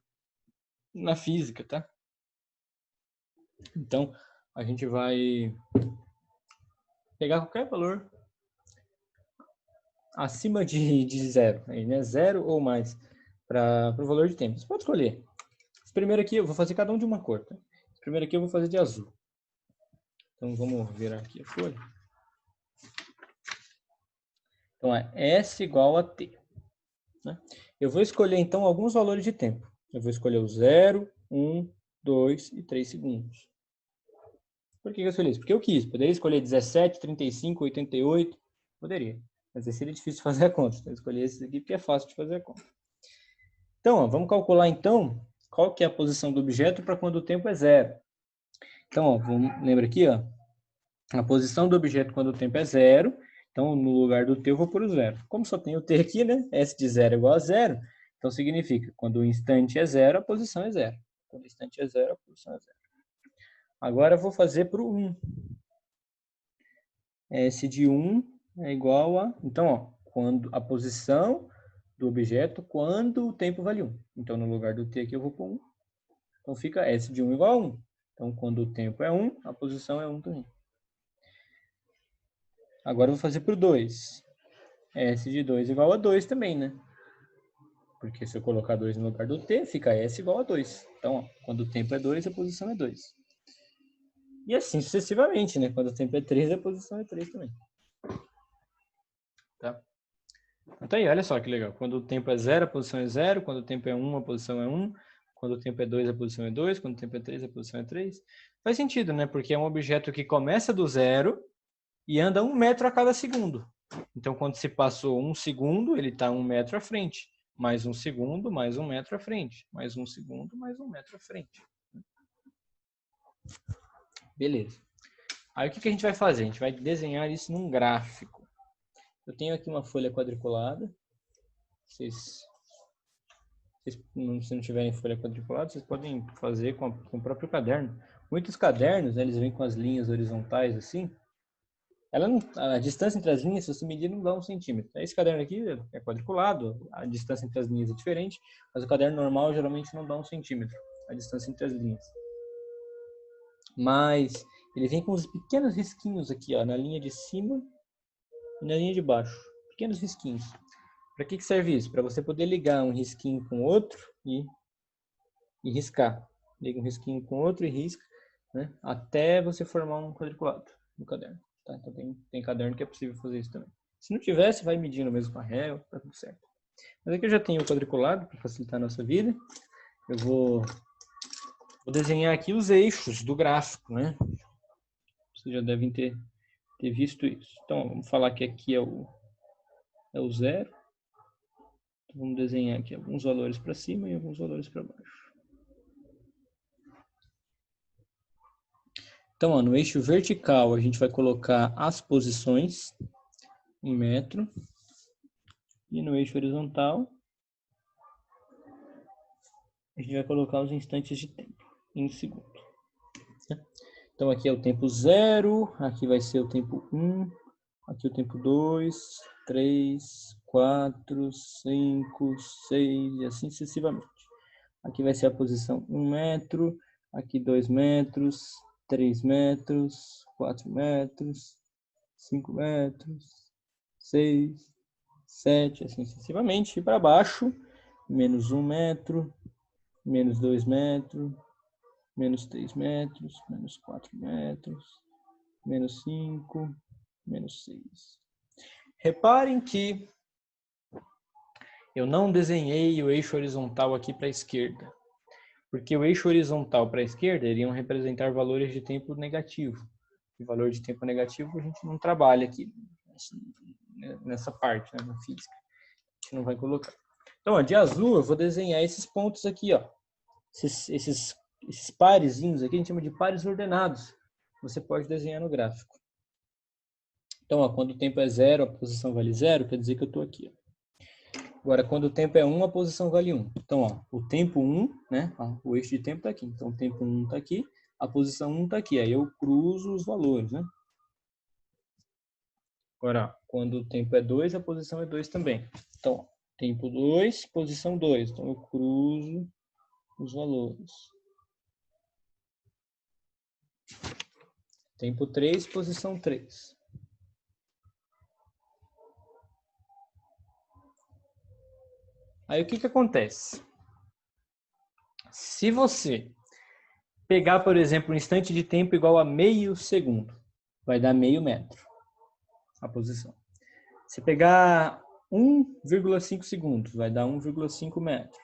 na física, tá? Então, a gente vai pegar qualquer valor acima de 0, né? 0 ou mais, para o valor de tempo. Você pode escolher. Esse primeiro aqui, eu vou fazer cada um de uma cor, tá? Esse primeiro aqui eu vou fazer de azul. Então, vamos virar aqui a folha. Então, é S igual a T. Né? Eu vou escolher, então, alguns valores de tempo. Eu vou escolher o 0, 1, 2 e 3 segundos. Por que eu escolhi isso? Porque eu quis. Poderia escolher 17, 35, 88. Poderia. Mas esse seria difícil de fazer a conta. Então, eu escolhi esse aqui porque é fácil de fazer a conta. Então, ó, vamos calcular, então, qual que é a posição do objeto para quando o tempo é 0. Então, ó, lembra aqui, ó, a posição do objeto quando o tempo é 0. Então, no lugar do t, eu vou pôr o 0. Como só tem o t aqui, né? S de 0 é igual a 0. Então, significa, quando o instante é 0, a posição é 0. Quando o instante é 0, a posição é 0. Agora, eu vou fazer para o 1. S de 1 é igual a... Então, ó, quando a posição do objeto quando o tempo vale 1. Então, no lugar do t aqui, eu vou pôr 1. Então, fica S de 1 igual a 1. Então, quando o tempo é 1, a posição é 1 também. Agora, eu vou fazer para o 2. S de 2 igual a 2 também, né? Porque se eu colocar 2 no lugar do t, fica S igual a 2. Então, ó, quando o tempo é 2, a posição é 2. E assim sucessivamente, né? Quando o tempo é 3, a posição é 3 também. Tá? Então aí, olha só que legal. Quando o tempo é 0, a posição é 0. Quando o tempo é 1, a posição é 1. Quando o tempo é 2, a posição é 2. Quando o tempo é 3, a posição é 3. Faz sentido, né? Porque é um objeto que começa do 0 e anda 1 metro a cada segundo. Então, quando se passou 1 segundo, ele está 1 metro à frente. Mais 1 segundo, mais 1 metro à frente. Mais 1 segundo, mais 1 metro à frente. Beleza. Aí, o que a gente vai fazer? A gente vai desenhar isso num gráfico. Eu tenho aqui uma folha quadriculada. Se não tiverem folha quadriculada, vocês podem fazer com o próprio caderno. Muitos cadernos, né, eles vêm com as linhas horizontais assim. A distância entre as linhas, se você medir, não dá 1 centímetro. Esse caderno aqui é quadriculado, a distância entre as linhas é diferente, mas o caderno normal geralmente não dá 1 centímetro, a distância entre as linhas. Mas ele vem com os pequenos risquinhos aqui, ó, na linha de cima e na linha de baixo. Pequenos risquinhos. Para que serve isso? Para você poder ligar um risquinho com o outro e riscar. Liga um risquinho com o outro e risca, né? Até você formar um quadriculado no caderno. Tá? Então tem caderno que é possível fazer isso também. Se não tivesse, vai medindo mesmo com a régua, tá tudo certo. Mas aqui eu já tenho o quadriculado para facilitar a nossa vida. Eu vou desenhar aqui os eixos do gráfico, né? Vocês já devem ter visto isso. Então, vamos falar que aqui é o 0. Então, vamos desenhar aqui alguns valores para cima e alguns valores para baixo. Então, ó, no eixo vertical, a gente vai colocar as posições em metro. E no eixo horizontal, a gente vai colocar os instantes de tempo em segundo. Então, aqui é o tempo 0, aqui vai ser o tempo 1, aqui o tempo 2, 3, 4, 5, 6 e assim sucessivamente. Aqui vai ser a posição 1 metro, aqui 2 metros, 3 metros, 4 metros, 5 metros, 6, 7, assim sucessivamente. E para baixo, menos 1 metro, menos 2 metros, menos 3 metros, menos 4 metros, menos 5, menos 6. Reparem que eu não desenhei o eixo horizontal aqui para a esquerda, porque o eixo horizontal para a esquerda iriam representar valores de tempo negativo. E valor de tempo negativo a gente não trabalha aqui, nessa parte, né, na física. A gente não vai colocar. Então, ó, de azul eu vou desenhar esses pontos aqui, ó. Esses parezinhos aqui a gente chama de pares ordenados. Você pode desenhar no gráfico. Então, ó, quando o tempo é 0, a posição vale 0, quer dizer que eu estou aqui. Ó. Agora, quando o tempo é 1, a posição vale 1. Então, ó, o tempo 1, né, ó, o eixo de tempo está aqui. Então, o tempo 1 está aqui, a posição 1 está aqui. Aí eu cruzo os valores, né? Agora, ó, quando o tempo é 2, a posição é 2 também. Então, ó, tempo 2, posição 2. Então, eu cruzo os valores. Tempo 3, posição 3. Aí o que acontece? Se você pegar, por exemplo, um instante de tempo igual a meio segundo, vai dar meio metro a posição. Se pegar 1,5 segundos, vai dar 1,5 metros.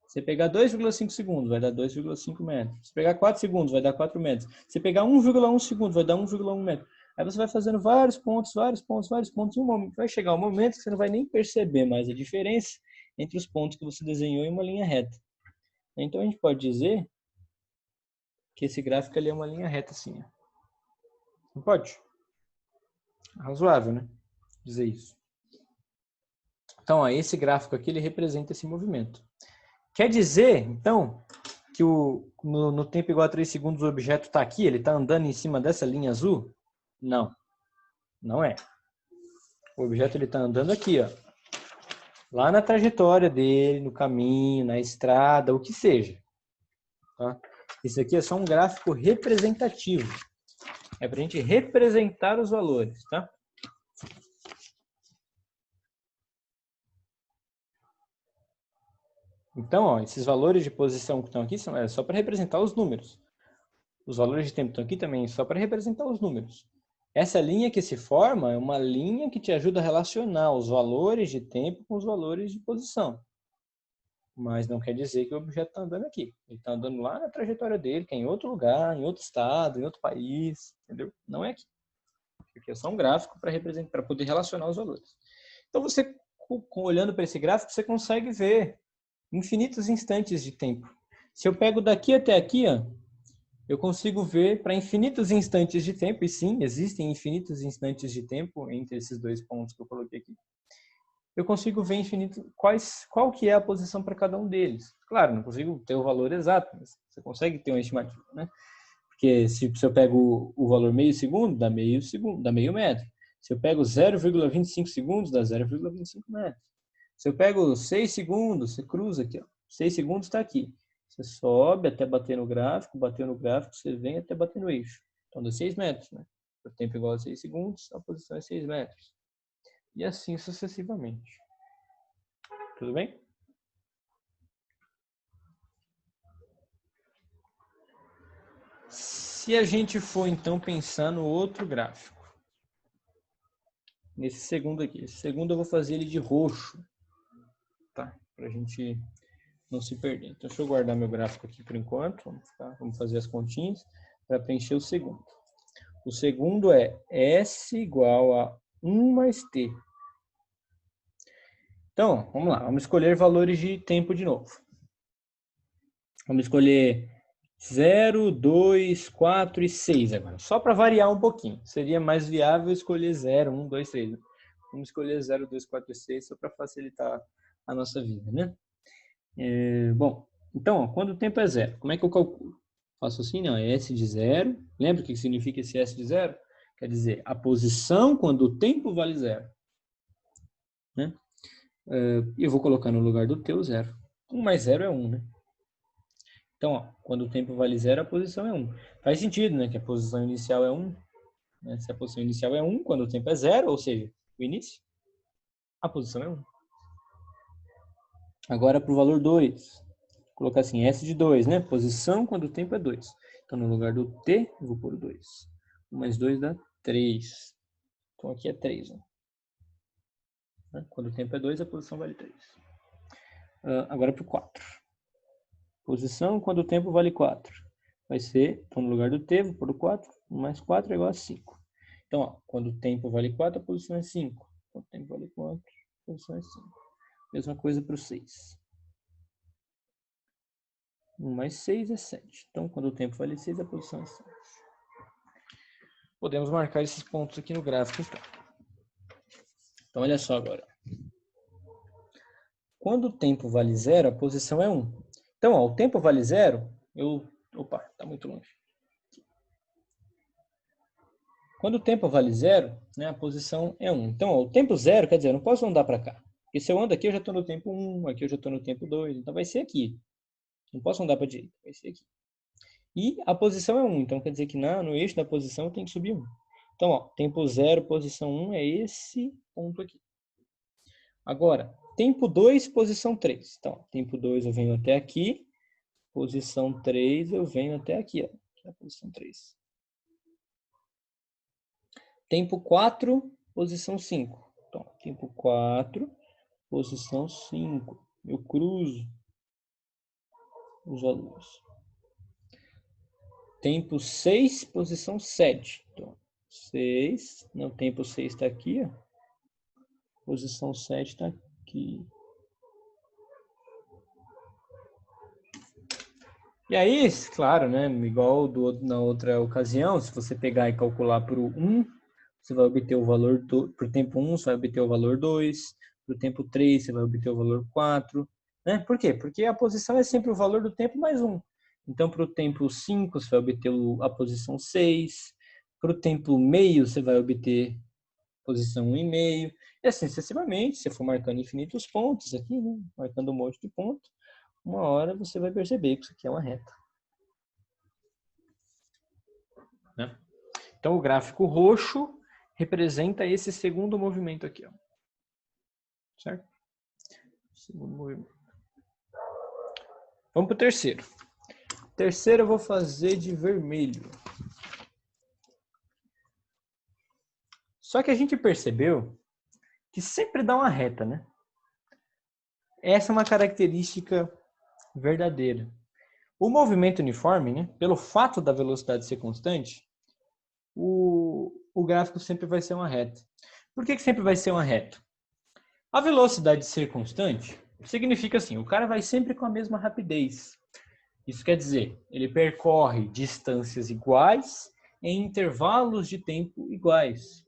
Se pegar 2,5 segundos, vai dar 2,5 metros. Se pegar 4 segundos, vai dar 4 metros. Se pegar 1,1 segundo, vai dar 1,1 metro. Aí você vai fazendo vários pontos, e vai chegar um momento que você não vai nem perceber mais a diferença entre os pontos que você desenhou em uma linha reta. Então a gente pode dizer que esse gráfico ali é uma linha reta assim. Não pode? Razoável, né? Dizer isso. Então, ó, esse gráfico aqui ele representa esse movimento. Quer dizer, então, que no tempo igual a 3 segundos o objeto está aqui, ele está andando em cima dessa linha azul? Não, não é. O objeto está andando aqui, ó, lá na trajetória dele, no caminho, na estrada, o que seja. Tá? Isso aqui é só um gráfico representativo. É para a gente representar os valores. Tá? Então, ó, esses valores de posição que estão aqui são só para representar os números. Os valores de tempo estão aqui também só para representar os números. Essa linha que se forma é uma linha que te ajuda a relacionar os valores de tempo com os valores de posição. Mas não quer dizer que o objeto está andando aqui. Ele está andando lá na trajetória dele, que é em outro lugar, em outro estado, em outro país, entendeu? Não é aqui. Aqui é só um gráfico para representar, para poder relacionar os valores. Então você, olhando para esse gráfico, você consegue ver infinitos instantes de tempo. Se eu pego daqui até aqui, ó, eu consigo ver para infinitos instantes de tempo, e sim, existem infinitos instantes de tempo entre esses dois pontos que eu coloquei aqui. Eu consigo ver qual que é a posição para cada um deles. Claro, não consigo ter o valor exato, mas você consegue ter uma estimativa, né? Porque se eu pego o valor meio segundo, dá meio metro. Se eu pego 0,25 segundos, dá 0,25 metros. Se eu pego 6 segundos, você cruza aqui, ó. 6 segundos está aqui. Você sobe até bater no gráfico, bateu no gráfico, você vem até bater no eixo. Então dá 6 metros, né? O tempo igual a 6 segundos, a posição é 6 metros. E assim sucessivamente. Tudo bem? Se a gente for então pensar no outro gráfico, nesse segundo aqui. Esse segundo eu vou fazer ele de roxo, tá? Pra gente não se perder. Então deixa eu guardar meu gráfico aqui por enquanto. Vamos fazer as continhas para preencher o segundo. O segundo é S igual a 1 mais T. Então, vamos lá. Vamos escolher valores de tempo de novo. Vamos escolher 0, 2, 4 e 6 agora. Só para variar um pouquinho. Seria mais viável escolher 0, 1, 2, 3. Vamos escolher 0, 2, 4 e 6 só para facilitar a nossa vida, né? Bom, então, ó, quando o tempo é 0, como é que eu calculo? Faço assim, não, é S de 0. Lembra o que significa esse S de 0? Quer dizer, a posição quando o tempo vale 0. Né? E eu vou colocar no lugar do T o 0. 1 mais 0 é 1, né? Então, ó, quando o tempo vale 0, a posição é 1. Faz sentido, né? Que a posição inicial é 1. Né? Se a posição inicial é 1, quando o tempo é 0, ou seja, o início, a posição é 1. Agora, para o valor 2. colocar assim, S de 2, né? Posição quando o tempo é 2. Então, no lugar do T, eu vou pôr o 2. 1 mais 2 dá 3. Então, aqui é 3. Né? Quando o tempo é 2, a posição vale 3. Agora para o 4. Posição quando o tempo vale 4. Vai ser, então no lugar do T, vou pôr o 4. 1 mais 4 é igual a 5. Então, ó, quando o tempo vale 4, a posição é 5. Quando o tempo vale 4, a posição é 5. Mesma coisa para o 6. 1 mais 6 é 7. Então, quando o tempo vale 6, a posição é 7. Podemos marcar esses pontos aqui no gráfico, então. Então, olha só agora. Quando o tempo vale 0, a posição é 1. Então, ó, o tempo vale 0, Opa, está muito longe. Quando o tempo vale 0, né, a posição é 1. Então, ó, o tempo 0, quer dizer, eu não posso andar para cá. Porque se eu ando aqui, eu já estou no tempo 1, aqui eu já estou no tempo 2. Então, vai ser aqui. Não posso andar para a direita, vai ser aqui. E a posição é 1, então quer dizer que no eixo da posição eu tenho que subir 1. Então, ó, tempo 0, posição 1 é esse ponto aqui. Agora, tempo 2, posição 3. Então, tempo 2 eu venho até aqui, posição 3 eu venho até aqui, ó, que é a posição 3. Tempo 4, posição 5. Então, tempo 4, posição 5. Eu cruzo os valores. Tempo 6, posição 7. Então, 6, não, tempo 6 está aqui, ó. Posição 7 está aqui. E aí, claro, né, igual na outra ocasião, se você pegar e calcular para o 1, você vai obter o valor, para o tempo 1, você vai obter o valor 2, para o tempo 3, você vai obter o valor 4. Né? Por quê? Porque a posição é sempre o valor do tempo mais 1. Então, para o tempo 5, você vai obter a posição 6. Para o tempo meio, você vai obter a posição 1,5. E assim sucessivamente, se você for marcando infinitos pontos aqui, né? Marcando um monte de pontos, uma hora você vai perceber que isso aqui é uma reta. Né? Então, o gráfico roxo representa esse segundo movimento aqui. Ó. Certo? Segundo movimento. Vamos para o terceiro. Terceiro eu vou fazer de vermelho. Só que a gente percebeu que sempre dá uma reta, né? Essa é uma característica verdadeira. O movimento uniforme, né, pelo fato da velocidade ser constante, o gráfico sempre vai ser uma reta. Por que sempre vai ser uma reta? A velocidade ser constante significa assim, o cara vai sempre com a mesma rapidez. Isso quer dizer, ele percorre distâncias iguais em intervalos de tempo iguais.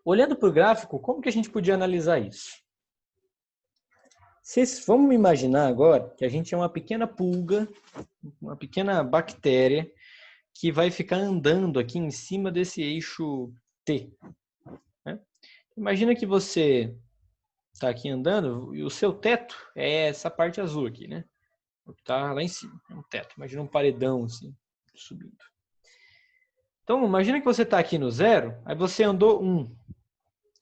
Olhando para o gráfico, como que a gente podia analisar isso? Vamos imaginar agora que a gente é uma pequena pulga, uma pequena bactéria, que vai ficar andando aqui em cima desse eixo T. Né? Imagina que você está aqui andando e o seu teto é essa parte azul aqui, né? Está lá em cima, é um teto. Imagina um paredão assim, subindo. Então, imagina que você está aqui no 0, aí você andou 1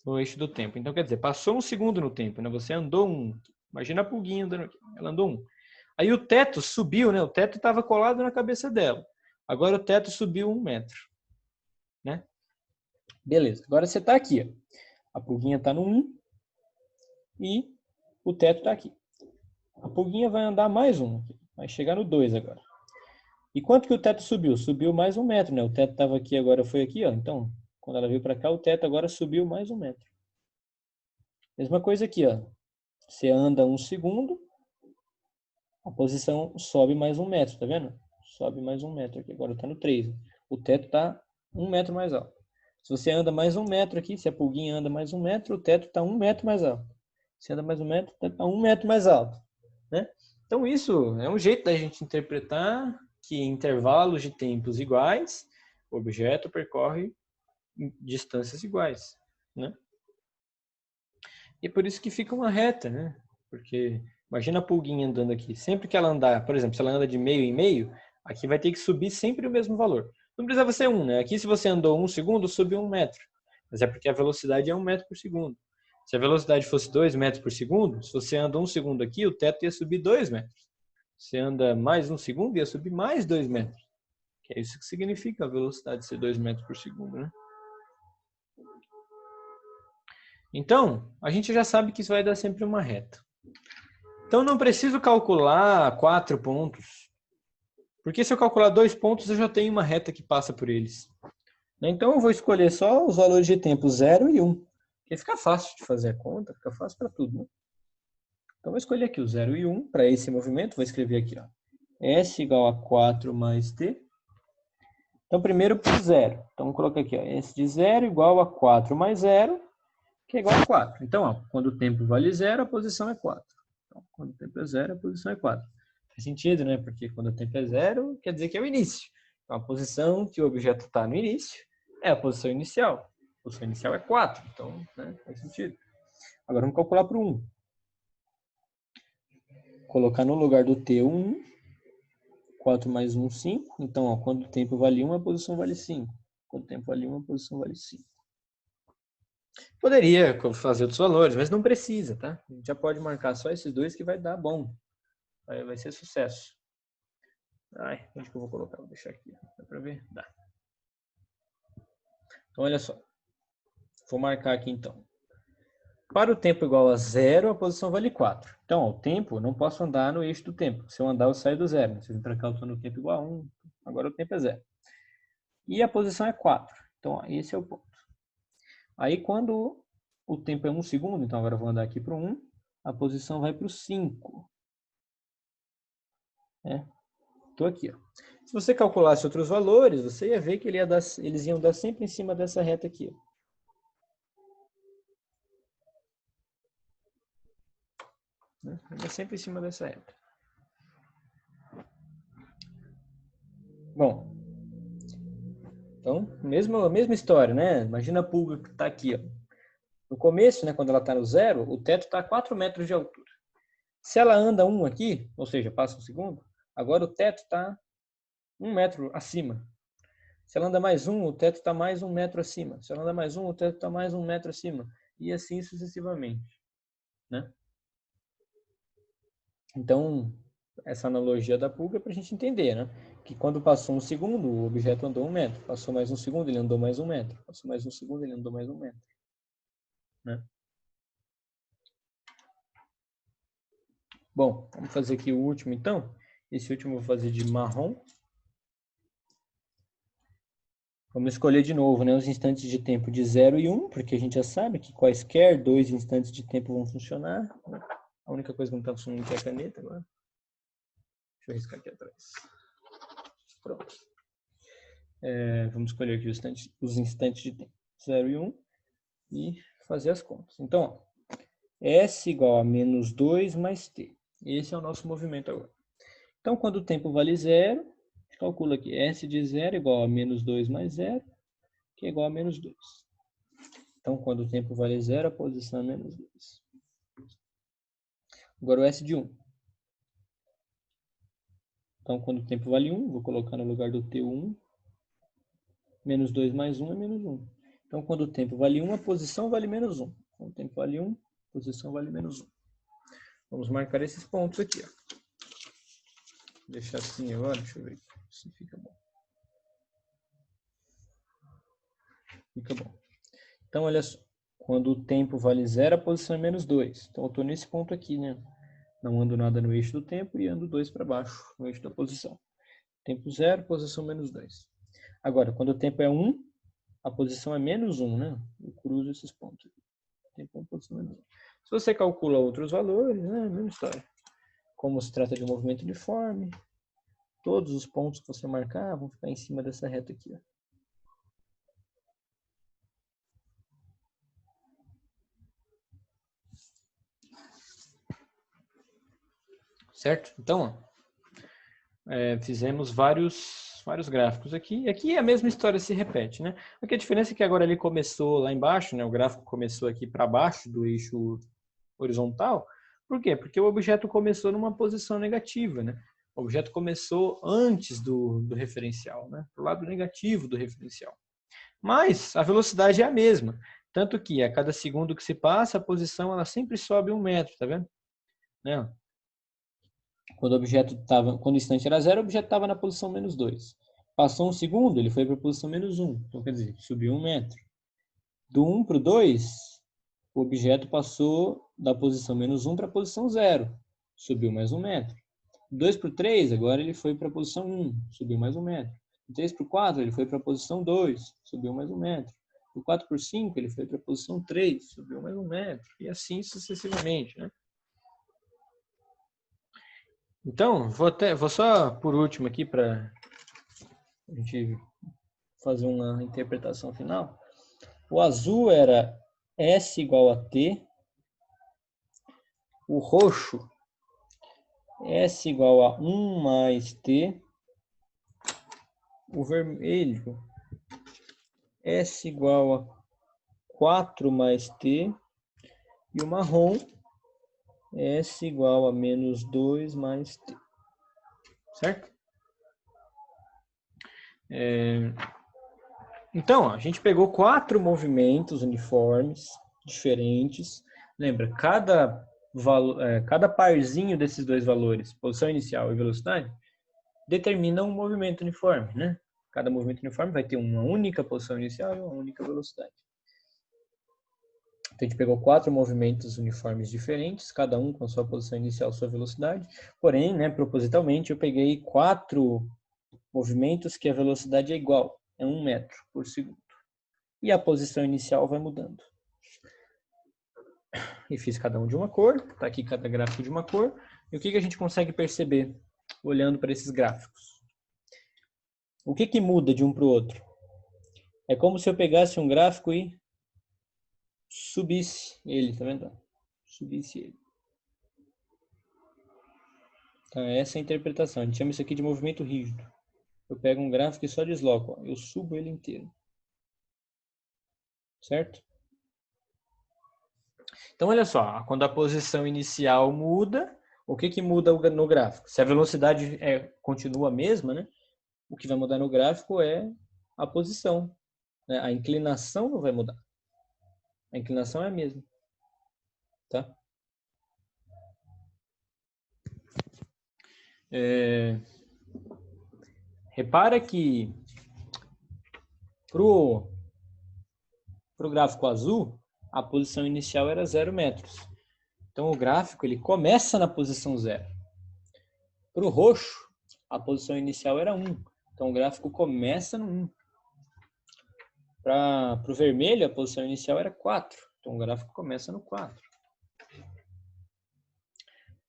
no eixo do tempo. Então, quer dizer, passou 1 segundo no tempo, né? Você andou 1. Imagina a pulguinha andando aqui. Ela andou 1. Aí o teto subiu, né? O teto estava colado na cabeça dela. Agora o teto subiu 1 metro. Né? Beleza. Agora você está aqui. Ó. A pulguinha está no 1 e o teto está aqui. A pulguinha vai andar mais 1. Vai chegar no 2 agora. E quanto que o teto subiu? Subiu mais 1 metro, né? O teto estava aqui, agora foi aqui, ó. Então, quando ela veio para cá, o teto agora subiu mais 1 metro. Mesma coisa aqui, ó. Você anda 1 segundo, a posição sobe mais 1 metro, tá vendo? Sobe mais 1 metro aqui. Agora está no 3. O teto está 1 metro mais alto. Se você anda mais 1 metro aqui, se a pulguinha anda mais 1 metro, o teto está 1 metro mais alto. Se anda mais 1 metro, o teto está 1 metro mais alto. Né? Então, isso é um jeito da gente interpretar que em intervalos de tempos iguais, o objeto percorre distâncias iguais. Né? E é por isso que fica uma reta, né? Porque imagina a pulguinha andando aqui. Sempre que ela andar, por exemplo, se ela anda de meio em meio, aqui vai ter que subir sempre o mesmo valor. Não precisava ser 1, né? Aqui se você andou 1 segundo, subiu 1 metro. Mas é porque a velocidade é 1 metro por segundo. Se a velocidade fosse 2 metros por segundo, se você anda 1 segundo aqui, o teto ia subir 2 metros. Se você anda mais 1 segundo, ia subir mais 2 metros. Que é isso que significa a velocidade ser 2 metros por segundo, né? Então, a gente já sabe que isso vai dar sempre uma reta. Então, não preciso calcular 4 pontos. Porque se eu calcular 2 pontos, eu já tenho uma reta que passa por eles. Então, eu vou escolher só os valores de tempo 0 e 1. Porque fica fácil de fazer a conta, fica fácil para tudo, né? Então, vou escolher aqui o 0 e 1 para esse movimento. Vou escrever aqui, ó, S igual a 4 mais T. Então, primeiro para o 0. Então, vou colocar aqui, ó, S de 0 igual a 4 mais 0, que é igual a 4. Então, ó, quando o tempo vale 0, a posição é 4. Então, quando o tempo é 0, a posição é 4. Faz sentido, né? Porque quando o tempo é 0, quer dizer que é o início. Então, a posição que o objeto está no início é a posição inicial. A posição inicial é 4. Então, né, faz sentido. Agora, vamos calcular para o 1. Colocar no lugar do T 1. 4 mais 1, 5. Então, ó, quando o tempo vale 1, a posição vale 5. Quando o tempo vale 1, a posição vale 5. Poderia fazer outros valores, mas não precisa, tá? A gente já pode marcar só esses dois que vai dar bom. Vai ser sucesso. Ai, onde que eu vou colocar? Vou deixar aqui. Dá pra ver? Dá. Então, olha só. Vou marcar aqui, então. Para o tempo igual a 0, a posição vale 4. Então, ó, o tempo, eu não posso andar no eixo do tempo. Se eu andar, eu saio do 0. Se eu vir para cá, eu estou no tempo igual a 1. Agora o tempo é 0. E a posição é 4. Então, ó, esse é o ponto. Aí, quando o tempo é 1 segundo, então agora eu vou andar aqui para o 1, a posição vai para o 5. Estou aqui. Ó. Se você calculasse outros valores, você ia ver que eles iam dar sempre em cima dessa reta aqui. Ó. É sempre em cima dessa reta. Bom, então, mesma história, né? Imagina a pulga que está aqui. Ó. No começo, né, quando ela está no 0, o teto está a 4 metros de altura. Se ela anda 1 aqui, ou seja, passa 1 segundo, agora o teto está 1 metro acima. Se ela anda mais 1, o teto está mais 1 metro acima. Se ela anda mais 1, o teto está mais 1 metro acima. E assim sucessivamente. Né? Então, essa analogia da pulga é para a gente entender, né? Que quando passou 1 segundo, o objeto andou 1 metro. Passou mais 1 segundo, ele andou mais 1 metro. Passou mais 1 segundo, ele andou mais 1 metro. Né? Bom, vamos fazer aqui o último então. Esse último eu vou fazer de marrom. Vamos escolher de novo, né, os instantes de tempo de 0 e 1, porque a gente já sabe que quaisquer 2 instantes de tempo vão funcionar. A única coisa que não está funcionando é a caneta agora. Deixa eu riscar aqui atrás. Pronto. Vamos escolher aqui os instantes de tempo 0 e 1 e fazer as contas. Então, ó, S igual a menos 2 mais T. Esse é o nosso movimento agora. Então, quando o tempo vale 0, a gente calcula aqui. S de 0 igual a menos 2 mais 0, que é igual a menos 2. Então, quando o tempo vale 0, a posição é menos 2. Agora o S de 1. Então, quando o tempo vale 1, vou colocar no lugar do T1. Menos 2 mais 1 é menos 1. Então, quando o tempo vale 1, a posição vale menos 1. Quando o tempo vale 1, a posição vale menos 1. Vamos marcar esses pontos aqui. Ó. Vou deixar assim agora, deixa eu ver se fica bom. Fica bom. Então, olha só. Quando o tempo vale 0, a posição é menos 2. Então, eu estou nesse ponto aqui, né? Não ando nada no eixo do tempo e ando 2 para baixo, no eixo da posição. Tempo 0, posição menos 2. Agora, quando o tempo é 1, a posição é menos 1, né? Eu cruzo esses pontos aqui. Tempo 1, posição menos 1. Se você calcula outros valores, né? Mesma história. Como se trata de um movimento uniforme, todos os pontos que você marcar vão ficar em cima dessa reta aqui, ó. Certo? Então, fizemos vários gráficos aqui. E aqui a mesma história se repete, né? Porque a diferença é que agora ele começou lá embaixo, né? O gráfico começou aqui para baixo do eixo horizontal. Por quê? Porque o objeto começou numa posição negativa, né? O objeto começou antes do referencial, né? Pro lado negativo do referencial. Mas a velocidade é a mesma. Tanto que a cada segundo que se passa, a posição ela sempre sobe 1 metro, tá vendo? Né? Quando o instante era 0, o objeto estava na posição -2. Passou 1 segundo, ele foi para a posição -1. Então, quer dizer, subiu 1 metro. Do 1 para o 2, o objeto passou da posição -1 para a posição 0. Subiu mais 1 metro. Do 2 para o 3, agora ele foi para a posição 1. Subiu mais 1 metro. Do 3 para o 4, ele foi para a posição 2. Subiu mais 1 metro. Do 4 para o 5, ele foi para a posição 3. Subiu mais 1 metro. E assim sucessivamente, né? Então, vou só por último aqui para a gente fazer uma interpretação final. O azul era S igual a T. O roxo, S igual a 1 mais T. O vermelho, S igual a 4 mais T. E o marrom, S igual a -2 mais T. Certo? Então, a gente pegou 4 movimentos uniformes, diferentes. Lembra, cada parzinho desses dois valores, posição inicial e velocidade, determina um movimento uniforme, né? Cada movimento uniforme vai ter uma única posição inicial e uma única velocidade. Então, a gente pegou 4 movimentos uniformes diferentes, cada um com sua posição inicial e sua velocidade. Porém, né, propositalmente, eu peguei 4 movimentos que a velocidade é igual, é 1 metro por segundo. E a posição inicial vai mudando. E fiz cada um de uma cor, está aqui cada gráfico de uma cor. E o que a gente consegue perceber olhando para esses gráficos? O que muda de um para o outro? É como se eu pegasse um gráfico e subisse ele, tá vendo? Subisse ele. Então, essa é a interpretação. A gente chama isso aqui de movimento rígido. Eu pego um gráfico e só desloco. Ó. Eu subo ele inteiro. Certo? Então, olha só. Quando a posição inicial muda, o que muda no gráfico? Se a velocidade continua a mesma, né? O que vai mudar no gráfico é a posição. Né? A inclinação não vai mudar. A inclinação é a mesma. Tá? Repara que pro gráfico azul, a posição inicial era 0 metros. Então, o gráfico ele começa na posição 0. Para o roxo, a posição inicial era 1. Então, o gráfico começa no 1. Para o vermelho, a posição inicial era 4. Então, o gráfico começa no 4.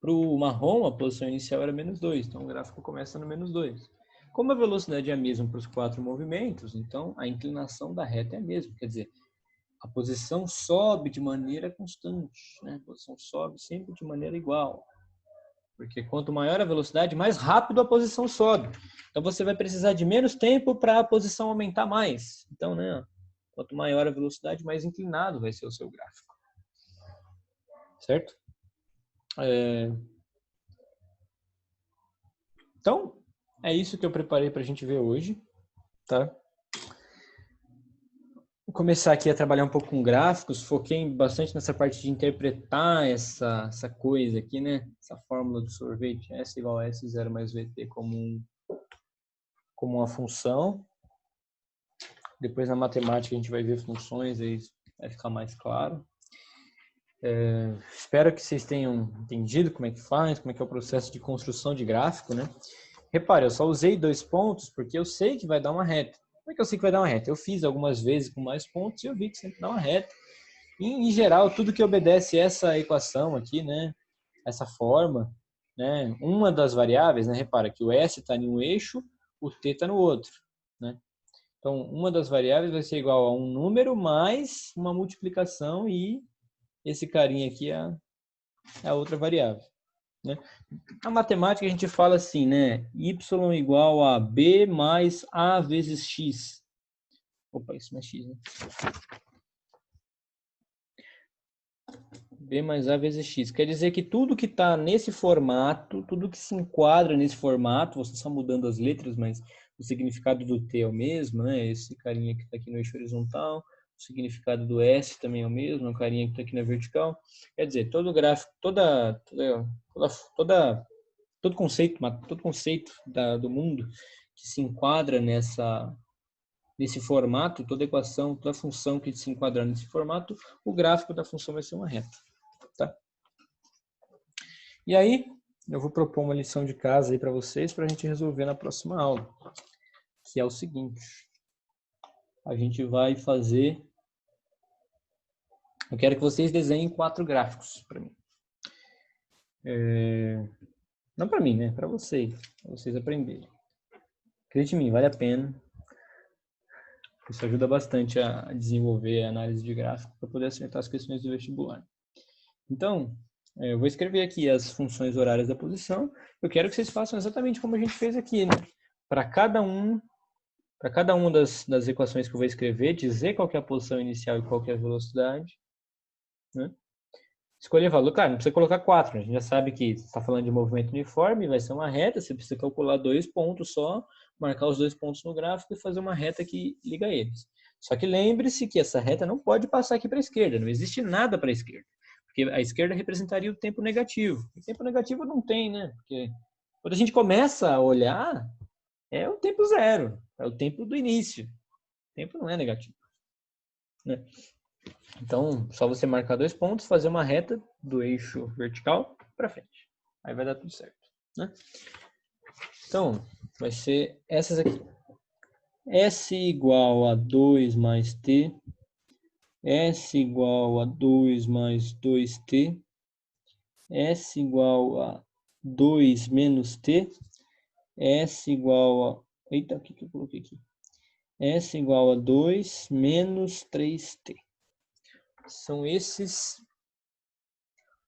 Para o marrom, a posição inicial era -2. Então, o gráfico começa no -2. Como a velocidade é a mesma para os 4 movimentos, então a inclinação da reta é a mesma. Quer dizer, a posição sobe de maneira constante. Né? A posição sobe sempre de maneira igual. Porque quanto maior a velocidade, mais rápido a posição sobe. Então, você vai precisar de menos tempo para a posição aumentar mais. Então, né, quanto maior a velocidade, mais inclinado vai ser o seu gráfico. Certo? Então, é isso que eu preparei para a gente ver hoje. Tá? Vou começar aqui a trabalhar um pouco com gráficos. Foquei bastante nessa parte de interpretar essa coisa aqui, né? Essa fórmula do sorvete, S igual a S0 mais VT como uma função. Depois na matemática a gente vai ver funções, aí vai ficar mais claro. Espero que vocês tenham entendido como é que faz, como é que é o processo de construção de gráfico, né? Repare, eu só usei 2 pontos porque eu sei que vai dar uma reta. Como é que eu sei que vai dar uma reta? Eu fiz algumas vezes com mais pontos e eu vi que sempre dá uma reta. E, em geral, tudo que obedece essa equação aqui, né? Essa forma, né? Uma das variáveis, né? Repara que o S está em um eixo, o T está no outro, né? Então, uma das variáveis vai ser igual a um número mais uma multiplicação e esse carinha aqui é a outra variável. Né? Na matemática a gente fala assim, né? Y igual a B mais A vezes X. Opa, isso não é X, né? B mais A vezes X. Quer dizer que tudo que está nesse formato, tudo que se enquadra nesse formato, você só mudando as letras, mas o significado do T é o mesmo, né? Esse carinha que está aqui no eixo horizontal, o significado do S também é o mesmo, a carinha que está aqui na vertical. Quer dizer, todo gráfico, todo conceito do mundo que se enquadra nesse formato, toda equação, toda função que se enquadrar nesse formato, o gráfico da função vai ser uma reta. Tá? E aí, eu vou propor uma lição de casa aí para vocês, para a gente resolver na próxima aula, que é o seguinte. A gente vai fazer... Eu quero que vocês desenhem 4 gráficos para mim. Não para mim, né? Para vocês aprenderem. Acredite em mim, vale a pena. Isso ajuda bastante a desenvolver a análise de gráfico para poder acertar as questões do vestibular. Então, eu vou escrever aqui as funções horárias da posição. Eu quero que vocês façam exatamente como a gente fez aqui, né? Para cada uma das equações que eu vou escrever, dizer qual que é a posição inicial e qual que é a velocidade, né? Escolher valor, claro, não precisa colocar 4, a gente já sabe que está falando de movimento uniforme, vai ser uma reta, você precisa calcular 2 pontos só, marcar os 2 pontos no gráfico e fazer uma reta que liga eles. Só que lembre-se que essa reta não pode passar aqui para a esquerda, não existe nada para a esquerda, porque a esquerda representaria o tempo negativo. O tempo negativo não tem, né? Porque quando a gente começa a olhar, é o tempo zero, é o tempo do início. O tempo não é negativo, né? Então, só você marcar 2 pontos, fazer uma reta do eixo vertical para frente. Aí vai dar tudo certo, né? Então, vai ser essas aqui. S igual a 2 mais T. S igual a 2 mais 2T. S igual a 2 menos T. S igual a... Eita, o que eu coloquei aqui? S igual a 2 menos 3T. São esses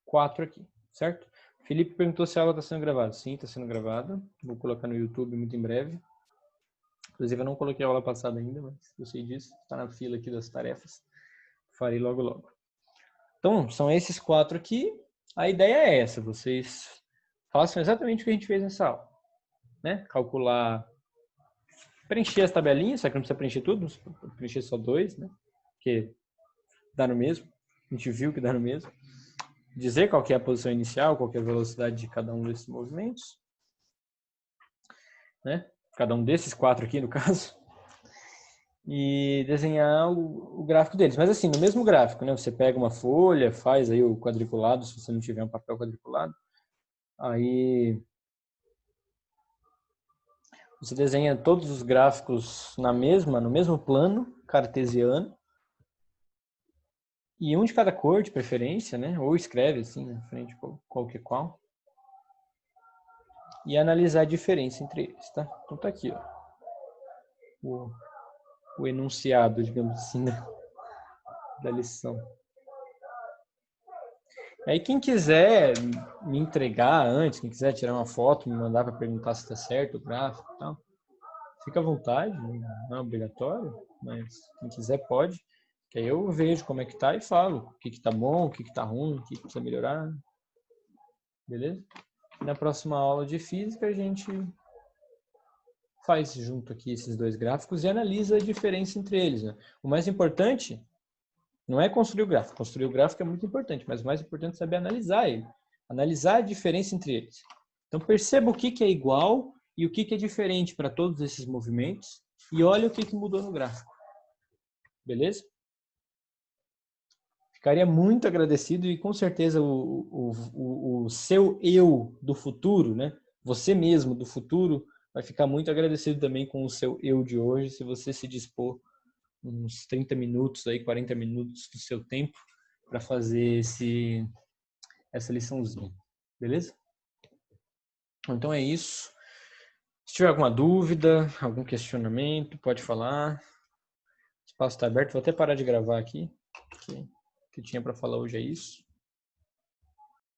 4 aqui, certo? Felipe perguntou se a aula está sendo gravada. Sim, está sendo gravada. Vou colocar no YouTube muito em breve. Inclusive, eu não coloquei a aula passada ainda, mas eu sei disso. Está na fila aqui das tarefas. Farei logo, logo. Então, são esses 4 aqui. A ideia é essa. Vocês façam exatamente o que a gente fez nessa aula, né? Calcular, preencher as tabelinhas, só que não precisa preencher tudo. Preencher só 2, né? Porque dá no mesmo. A gente viu que dá no mesmo. Dizer qual que é a posição inicial, qual que é a velocidade de cada um desses movimentos, né? Cada um desses 4 aqui, no caso, e desenhar o gráfico deles. Mas assim, no mesmo gráfico, né? Você pega uma folha, faz aí o quadriculado, se você não tiver um papel quadriculado, aí você desenha todos os gráficos no mesmo plano cartesiano, e um de cada cor, de preferência, né? Ou escreve assim na frente qualquer qual. E analisar a diferença entre eles, tá? Então tá aqui, ó. O enunciado, digamos assim, né? Da lição. Aí quem quiser me entregar antes, quem quiser tirar uma foto, me mandar para perguntar se está certo o gráfico e tal, fica à vontade, não é obrigatório, mas quem quiser pode. Que aí eu vejo como é que tá e falo o que tá bom, o que tá ruim, o que precisa melhorar. Beleza? E na próxima aula de física a gente faz junto aqui esses 2 gráficos e analisa a diferença entre eles, né? O mais importante não é construir o gráfico. Construir o gráfico é muito importante, mas o mais importante é saber analisar ele. Analisar a diferença entre eles. Então perceba o que é igual e o que é diferente para todos esses movimentos e olha o que mudou no gráfico. Beleza? Ficaria muito agradecido e com certeza o seu eu do futuro, né? Você mesmo do futuro, vai ficar muito agradecido também com o seu eu de hoje, se você se dispor uns 30 minutos, aí, 40 minutos do seu tempo para fazer essa liçãozinha. Beleza? Então é isso. Se tiver alguma dúvida, algum questionamento, pode falar. O espaço está aberto. Vou até parar de gravar aqui. O que tinha para falar hoje é isso.